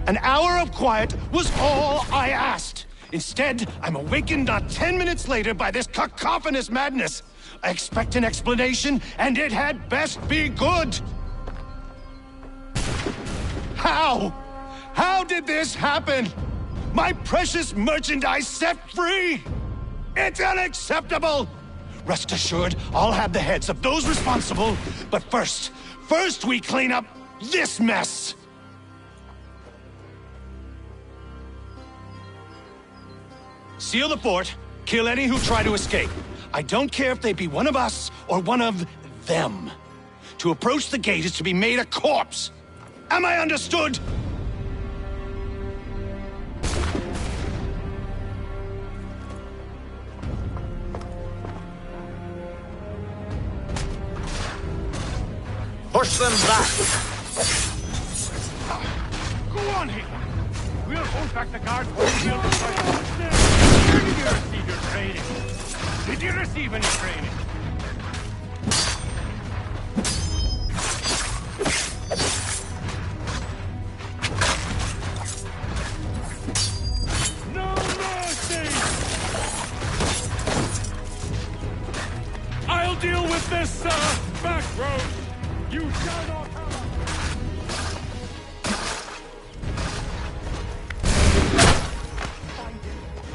An hour of quiet was all I asked. Instead, I'm awakened not 10 minutes later by this cacophonous madness. I expect an explanation, and it had best be good. How? How did this happen? My precious merchandise set free? It's unacceptable! Rest assured, I'll have the heads of those responsible. But first we clean up this mess! Seal the fort, kill any who try to escape. I don't care if they be one of us or one of them. To approach the gate is to be made a corpse. Am I understood? Push them back! Go on here! We'll hold back the guards while we build the fight. Where did you receive your training? Did you receive any training? No mercy! I'll deal with this, back road! You shall not have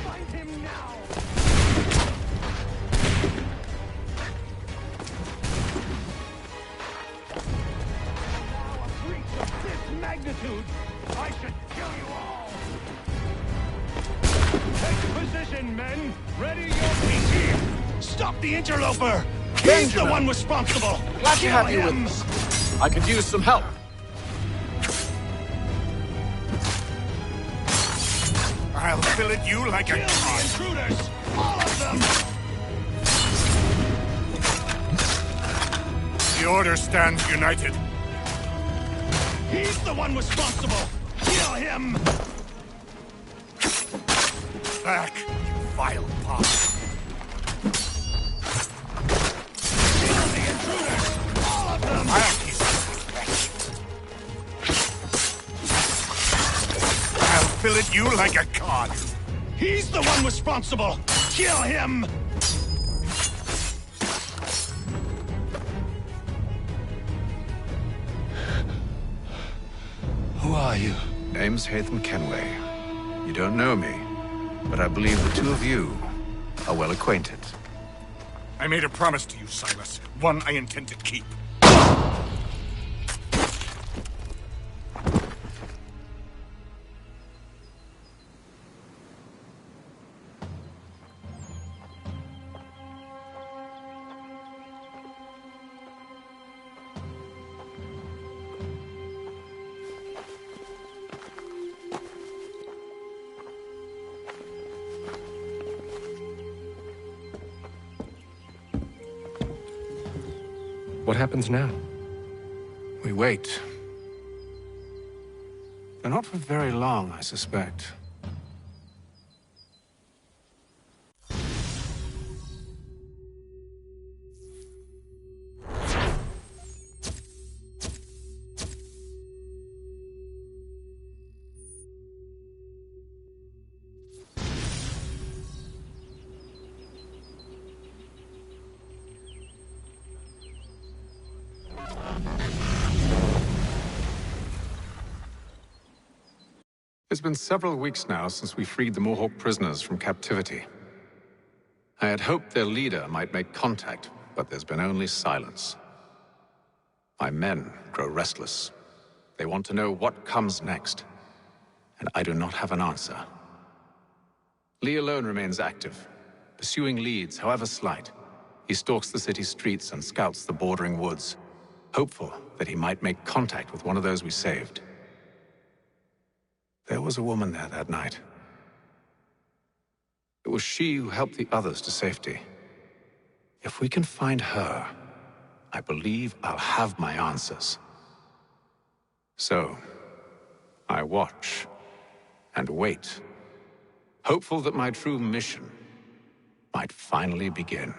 Find him now! Now a breach of this magnitude! I should kill you all! Take position, men! Ready your PC! Stop the interloper! He's the one responsible! Glad to have you with us. I could use some help. I'll fillet you like a cod. Intruders! All of them! The Order stands united. He's the one responsible! Kill him! Back, you vile pop. Kill the intruders! All of them! I'll keep I'll fillet you like a cod. He's the one responsible! Kill him! Who are you? Name's Hatham Kenway. You don't know me, but I believe the two of you are well acquainted. I made a promise to you, Silas. One I intend to keep. What happens now? We wait. But not for very long, I suspect. It's been several weeks now since we freed the Mohawk prisoners from captivity. I had hoped their leader might make contact, but there's been only silence. My men grow restless. They want to know what comes next, and I do not have an answer. Lee alone remains active, pursuing leads, however slight. He stalks the city streets and scouts the bordering woods, hopeful that he might make contact with one of those we saved. There was a woman there that night. It was she who helped the others to safety. If we can find her, I believe I'll have my answers. So, I watch and wait, hopeful that my true mission might finally begin.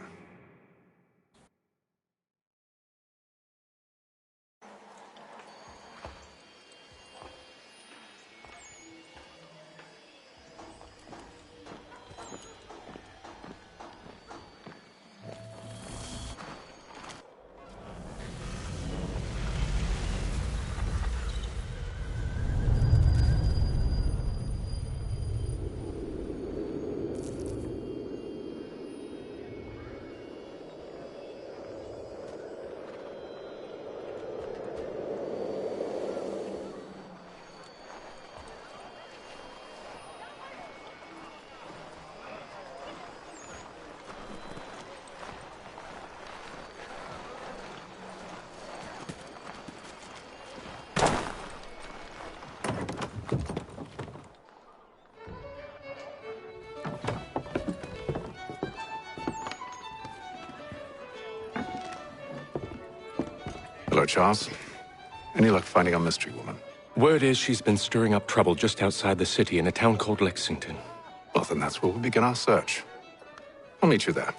Hello, Charles. Any luck finding our mystery woman? Word is she's been stirring up trouble just outside the city in a town called Lexington. Well, then that's where we'll begin our search. I'll meet you there.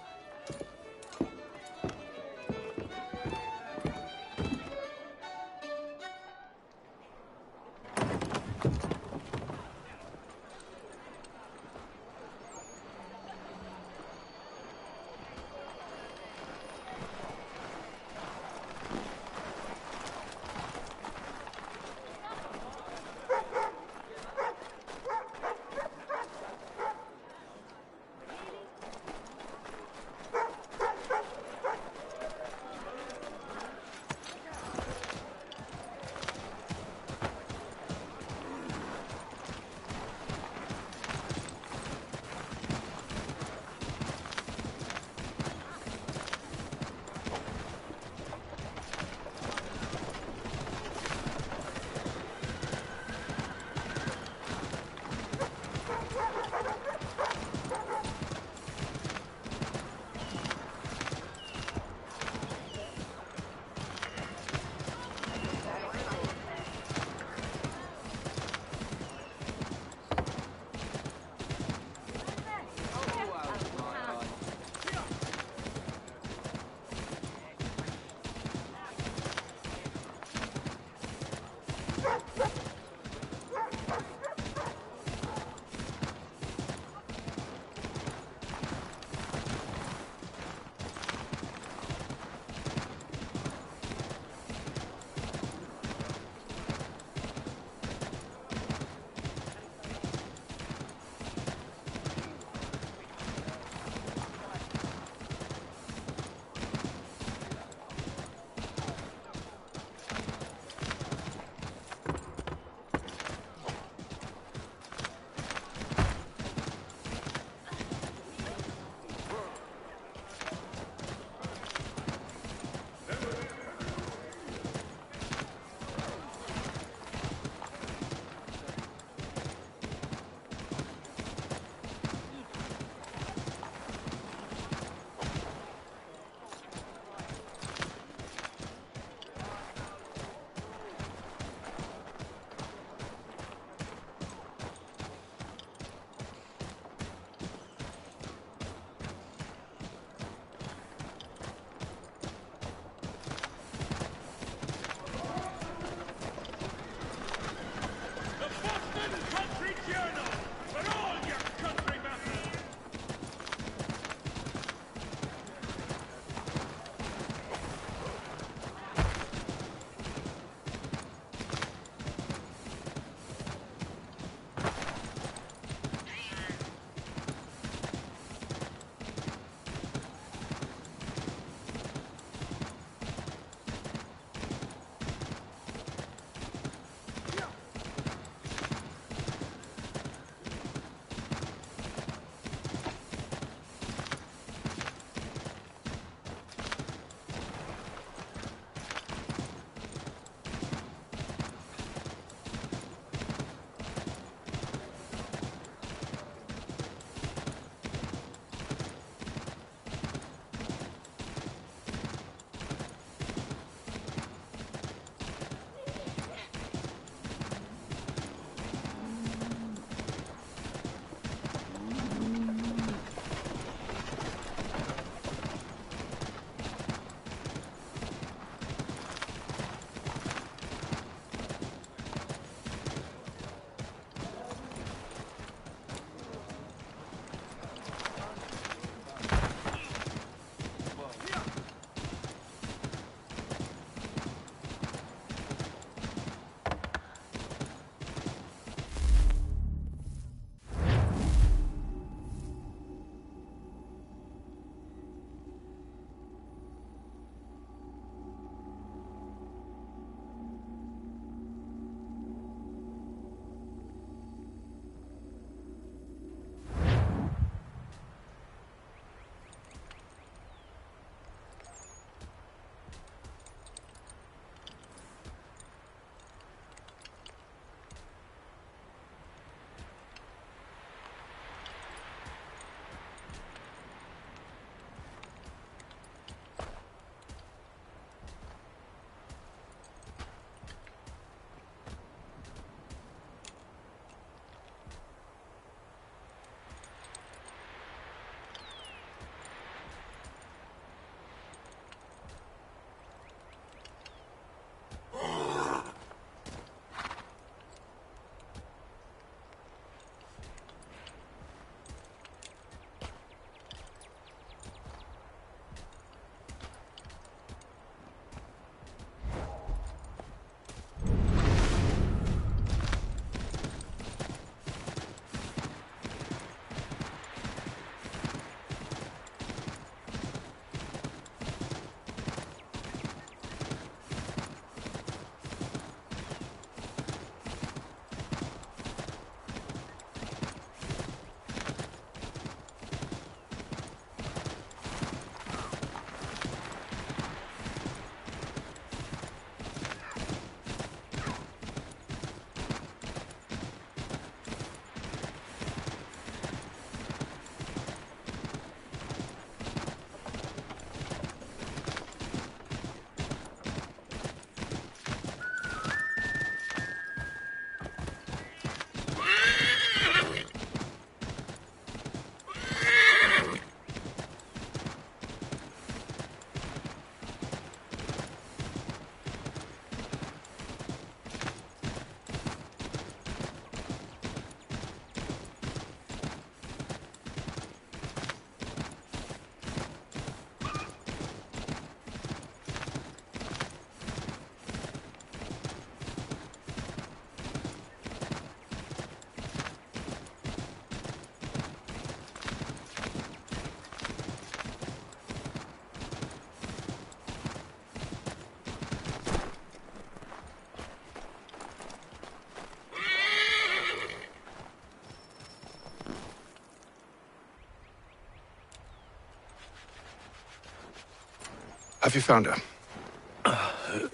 Have you found her?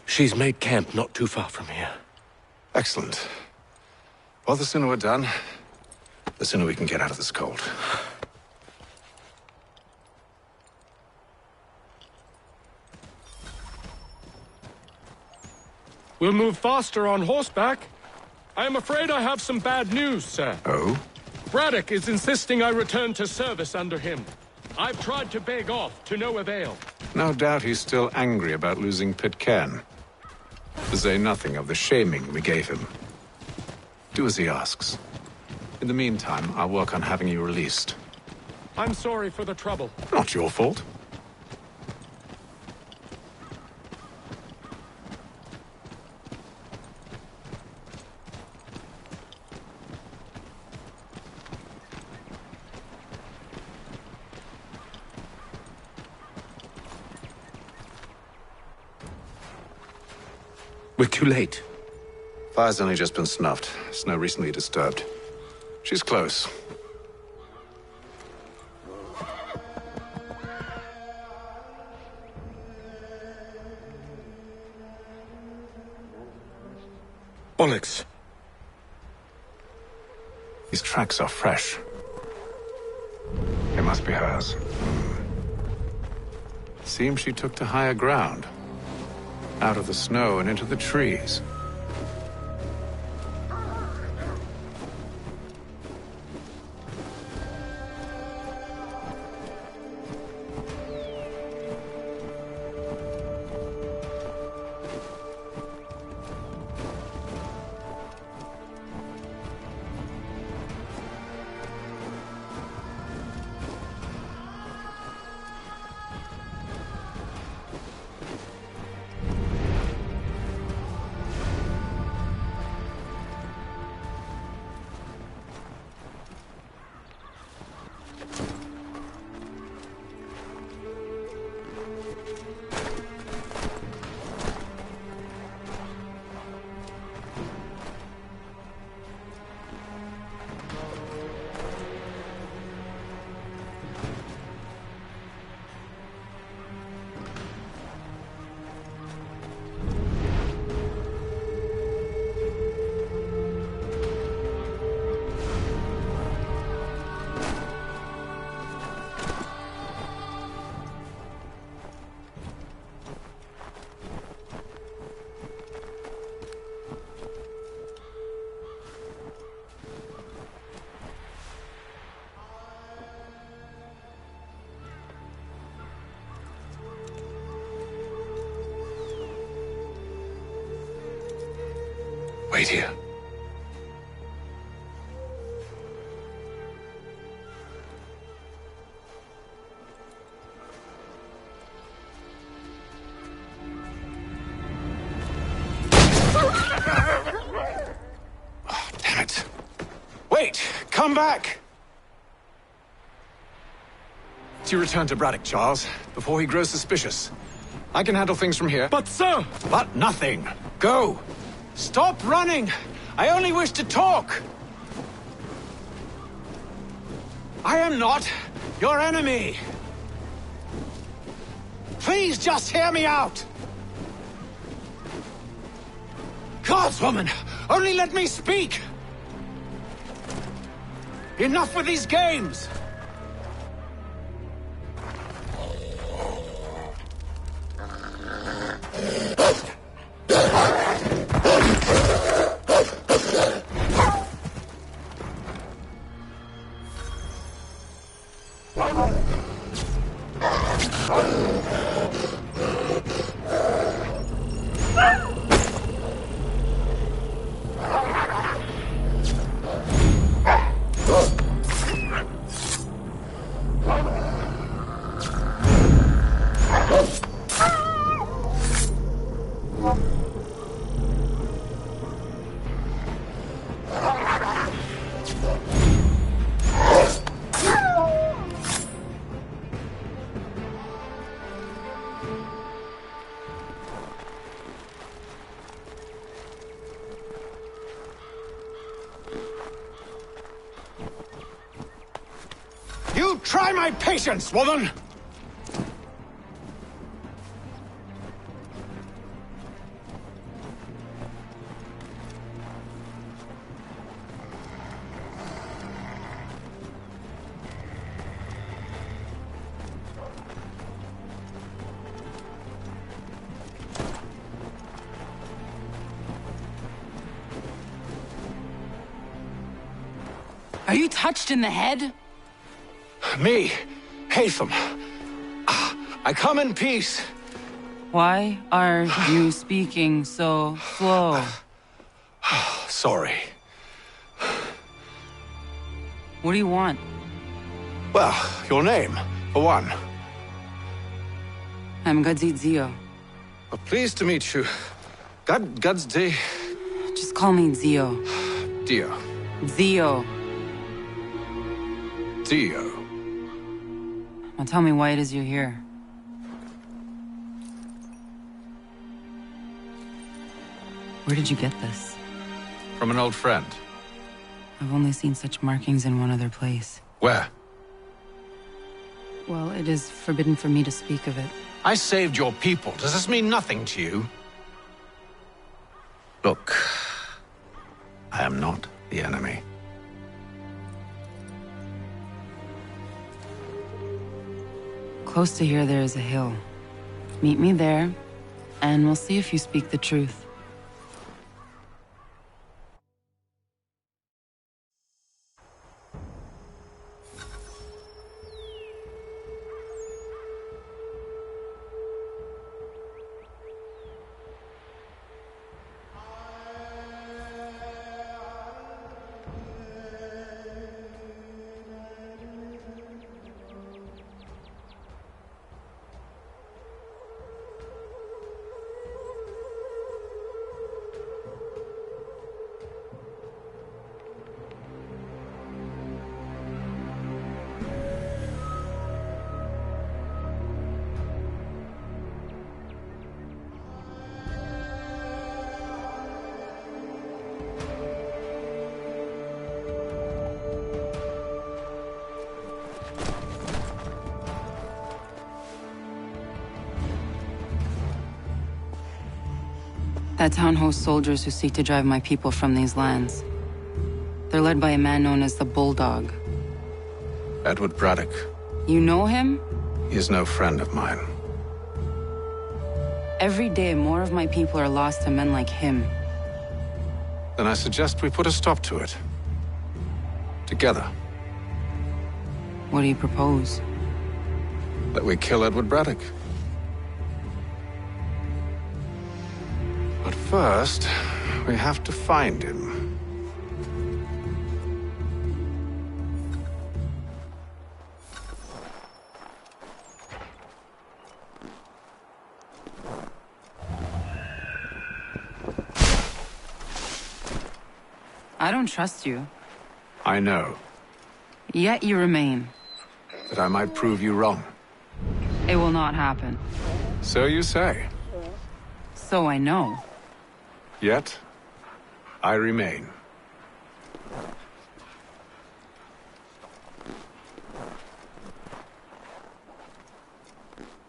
She's made camp not too far from here. Excellent. Well, the sooner we're done, the sooner we can get out of this cold. We'll move faster on horseback. I am afraid I have some bad news, sir. Oh? Braddock is insisting I return to service under him. I've tried to beg off, to no avail. No doubt he's still angry about losing Pitcairn. To say nothing of the shaming we gave him. Do as he asks. In the meantime, I'll work on having you released. I'm sorry for the trouble. Not your fault. We're too late. Fire's only just been snuffed. Snow recently disturbed. She's close. Bollocks. These tracks are fresh. They must be hers. Seems she took to higher ground. Out of the snow and into the trees. Wait here. Oh, damn it. Wait! Come back! You return to Braddock, Charles, before he grows suspicious. I can handle things from here. But, sir! But nothing. Go! Stop running! I only wish to talk! I am not your enemy! Please just hear me out! Gods, woman! Only let me speak! Enough with these games! You try my patience, woman! Are you touched in the head? Me, Hatham. I come in peace. Why are you speaking so slow? Sorry. What do you want? Well, your name, for one. I'm Gadzit Zio. Pleased to meet you. Gadsday. Just call me Zio. Dio. Zio. Dio. Now tell me why it is you're here. Where did you get this? From an old friend. I've only seen such markings in one other place. Where? Well, it is forbidden for me to speak of it. I saved your people. Does this mean nothing to you? Look, I am not the enemy. Close to here, there is a hill. Meet me there, and we'll see if you speak the truth. That town hosts soldiers who seek to drive my people from these lands. They're led by a man known as the Bulldog. Edward Braddock. You know him? He is no friend of mine. Every day, more of my people are lost to men like him. Then I suggest we put a stop to it. Together. What do you propose? That we kill Edward Braddock. But first, we have to find him. I don't trust you. I know. Yet you remain. That I might prove you wrong. It will not happen. So you say. So I know. Yet, I remain.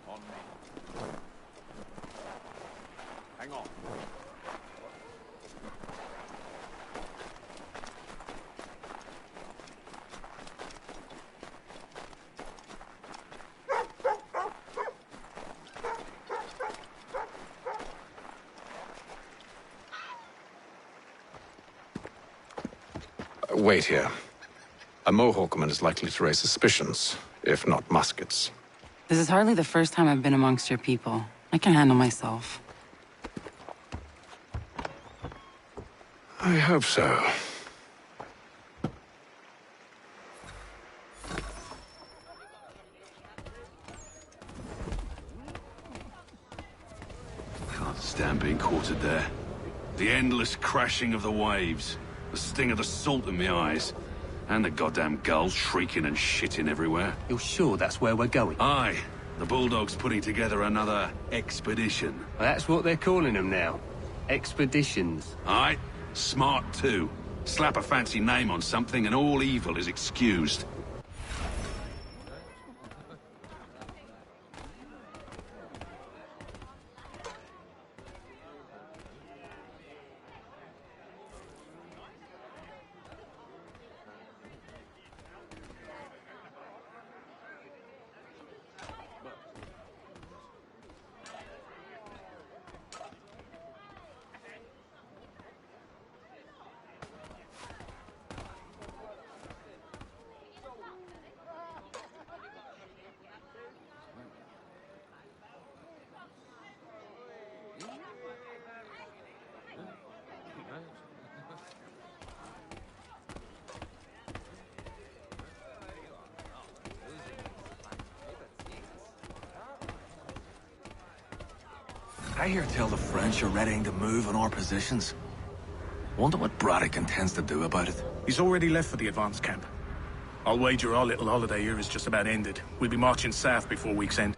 On me. Hang on. Wait here. A Mohawkman is likely to raise suspicions, if not muskets. This is hardly the first time I've been amongst your people. I can handle myself. I hope so. Can't stand being quartered there. The endless crashing of the waves. The sting of the salt in my eyes. And the goddamn gulls shrieking and shitting everywhere. You're sure that's where we're going? Aye. The Bulldog's putting together another expedition. Well, that's what they're calling them now. Expeditions. Aye. Smart too. Slap a fancy name on something and all evil is excused. I hear tell the French are readying to move on our positions. Wonder what Braddock intends to do about it. He's already left for the advance camp. I'll wager our little holiday here is just about ended. We'll be marching south before week's end.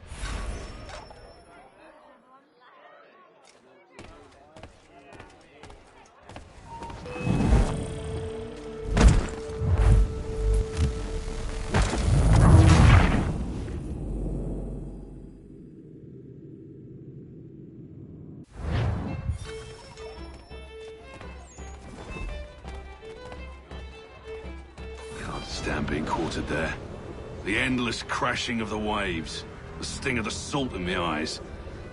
Stand being quartered there. The endless crashing of the waves, the sting of the salt in my eyes,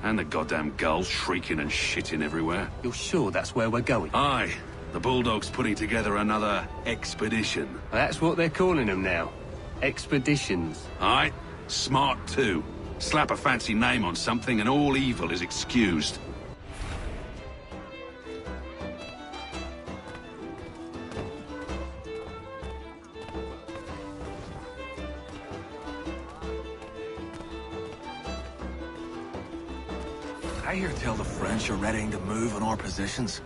and the goddamn gulls shrieking and shitting everywhere. You're sure that's where we're going? Aye. The Bulldog's putting together another expedition. That's what they're calling them now. Expeditions. Aye. Smart too. Slap a fancy name on something and all evil is excused. I hear tell the French are readying to move on our positions.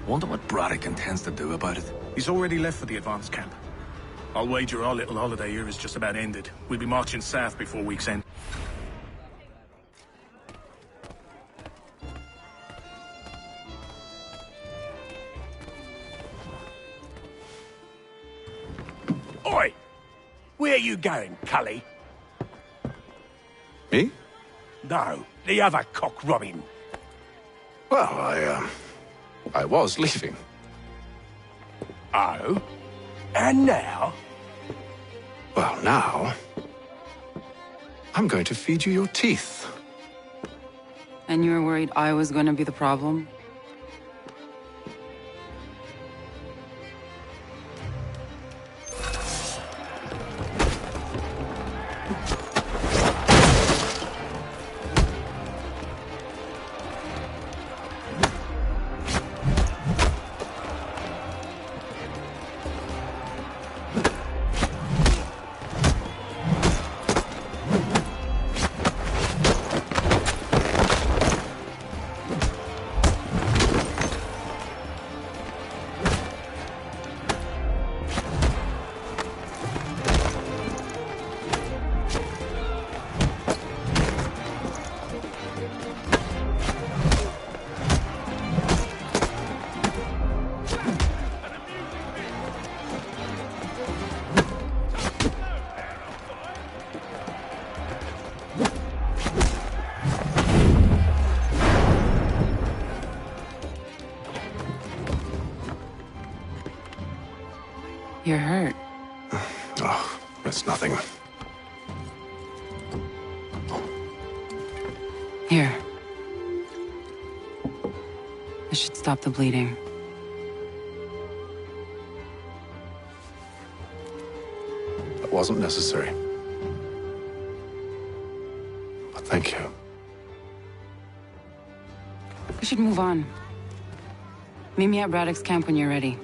Wonder what Braddock intends to do about it. He's already left for the advance camp. I'll wager our little holiday here is just about ended. We'll be marching south before week's end. Oi! Where you going, Cully? Me? No, the other cock Robin. Well, I was leaving. Oh? And now? Well, now... I'm going to feed you your teeth. And you were worried I was going to be the problem? You're hurt. Oh, it's nothing. Here. This should stop the bleeding. That wasn't necessary. But thank you. We should move on. Meet me at Braddock's camp when you're ready.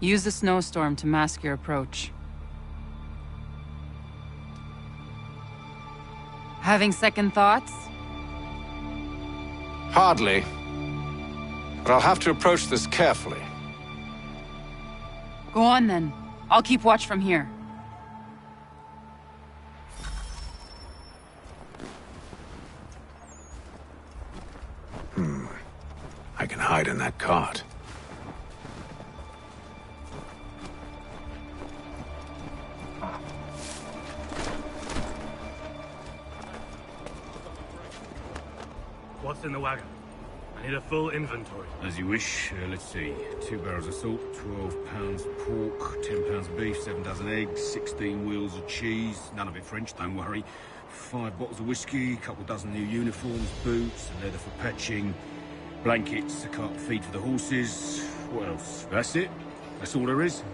Use the snowstorm to mask your approach. Having second thoughts? Hardly. But I'll have to approach this carefully. Go on then. I'll keep watch from here. I can hide in that cart. What's in the wagon? I need a full inventory. As you wish. Let's see. 2 barrels of salt, 12 pounds pork, 10 pounds beef, 7 dozen eggs, 16 wheels of cheese. None of it French, don't worry. 5 bottles of whiskey, a couple dozen new uniforms, boots, leather for patching, blankets, a cart of feed for the horses. What else? That's it. That's all there is.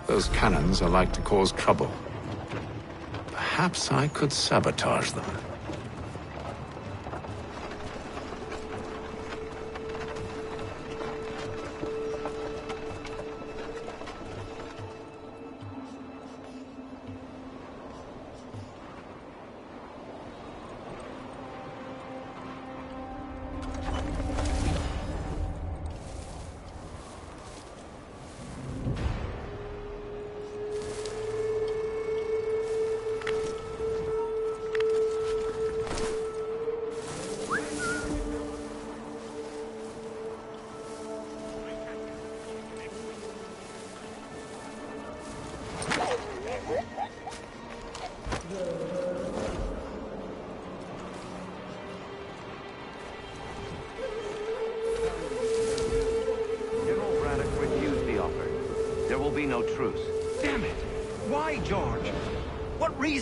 Those cannons are like to cause trouble. Perhaps I could sabotage them.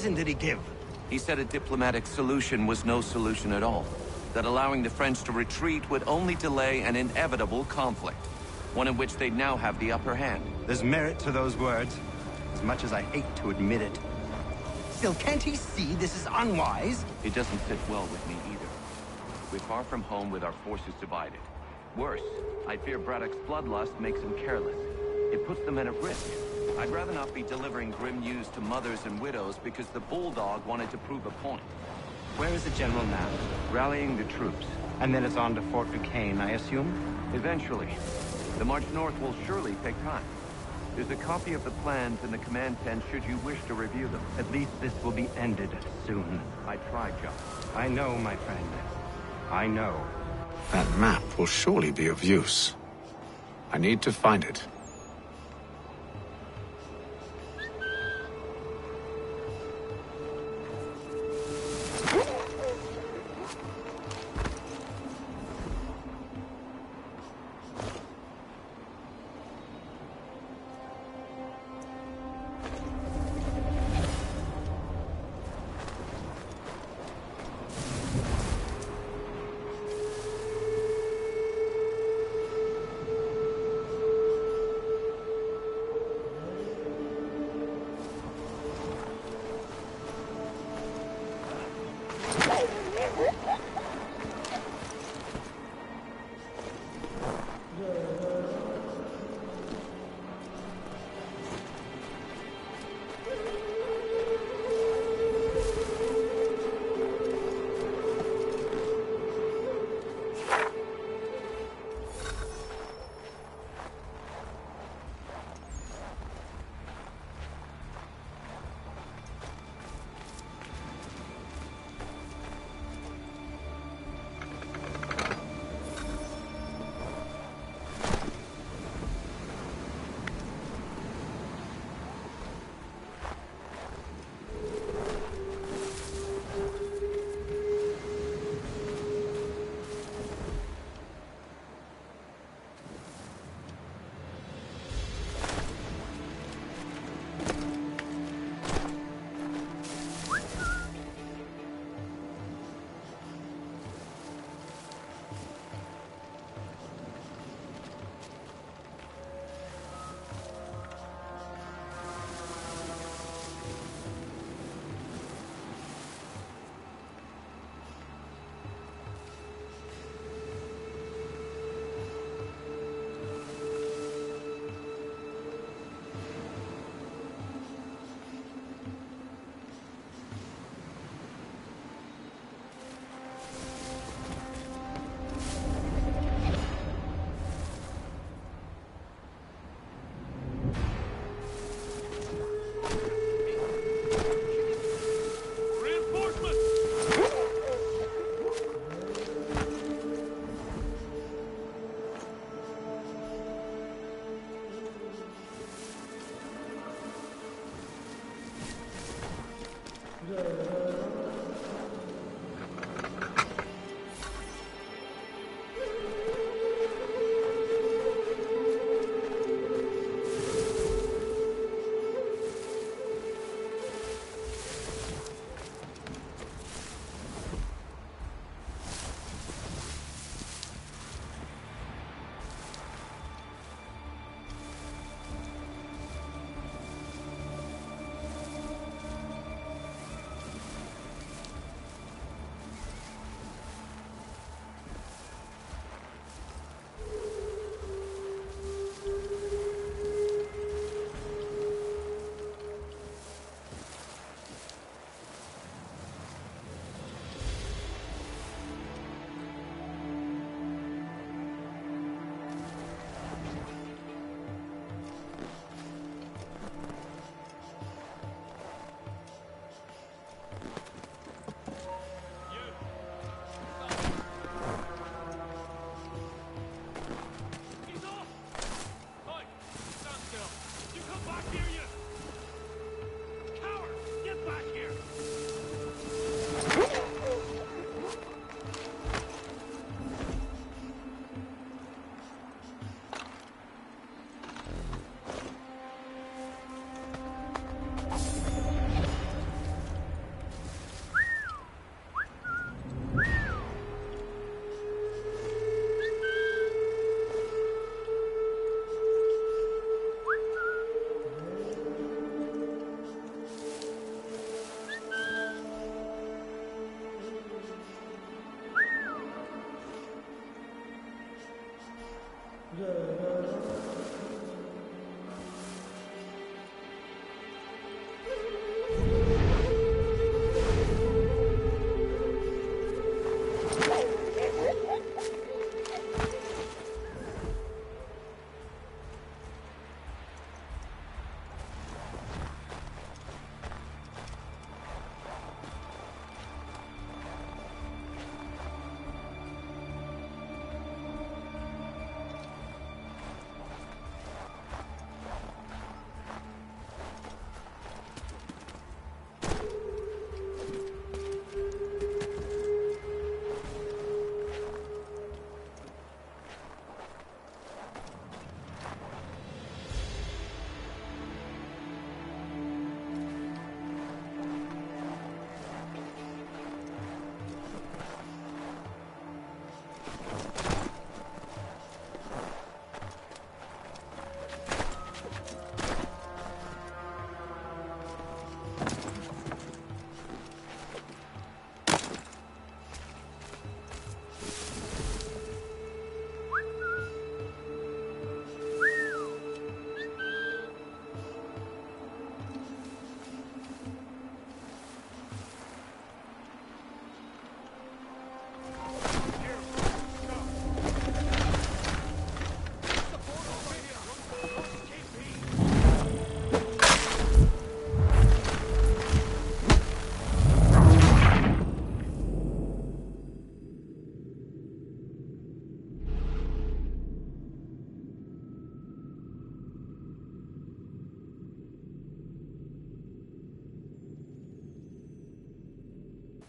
Did he give? He said a diplomatic solution was no solution at all. That allowing the French to retreat would only delay an inevitable conflict. One in which they'd now have the upper hand. There's merit to those words, as much as I hate to admit it. Still, can't he see this is unwise? It doesn't sit well with me either. We're far from home with our forces divided. Worse, I fear Braddock's bloodlust makes him careless. It puts the men at risk. I'd rather not be delivering grim news to mothers and widows because the Bulldog wanted to prove a point. Where is the general now? Rallying the troops. And then it's on to Fort Duquesne, I assume? Eventually. The march north will surely take time. There's a copy of the plans in the command tent should you wish to review them. At least this will be ended soon. I tried, John. I know, my friend. I know. That map will surely be of use. I need to find it.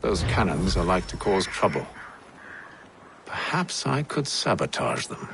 Those cannons are like to cause trouble. Perhaps I could sabotage them.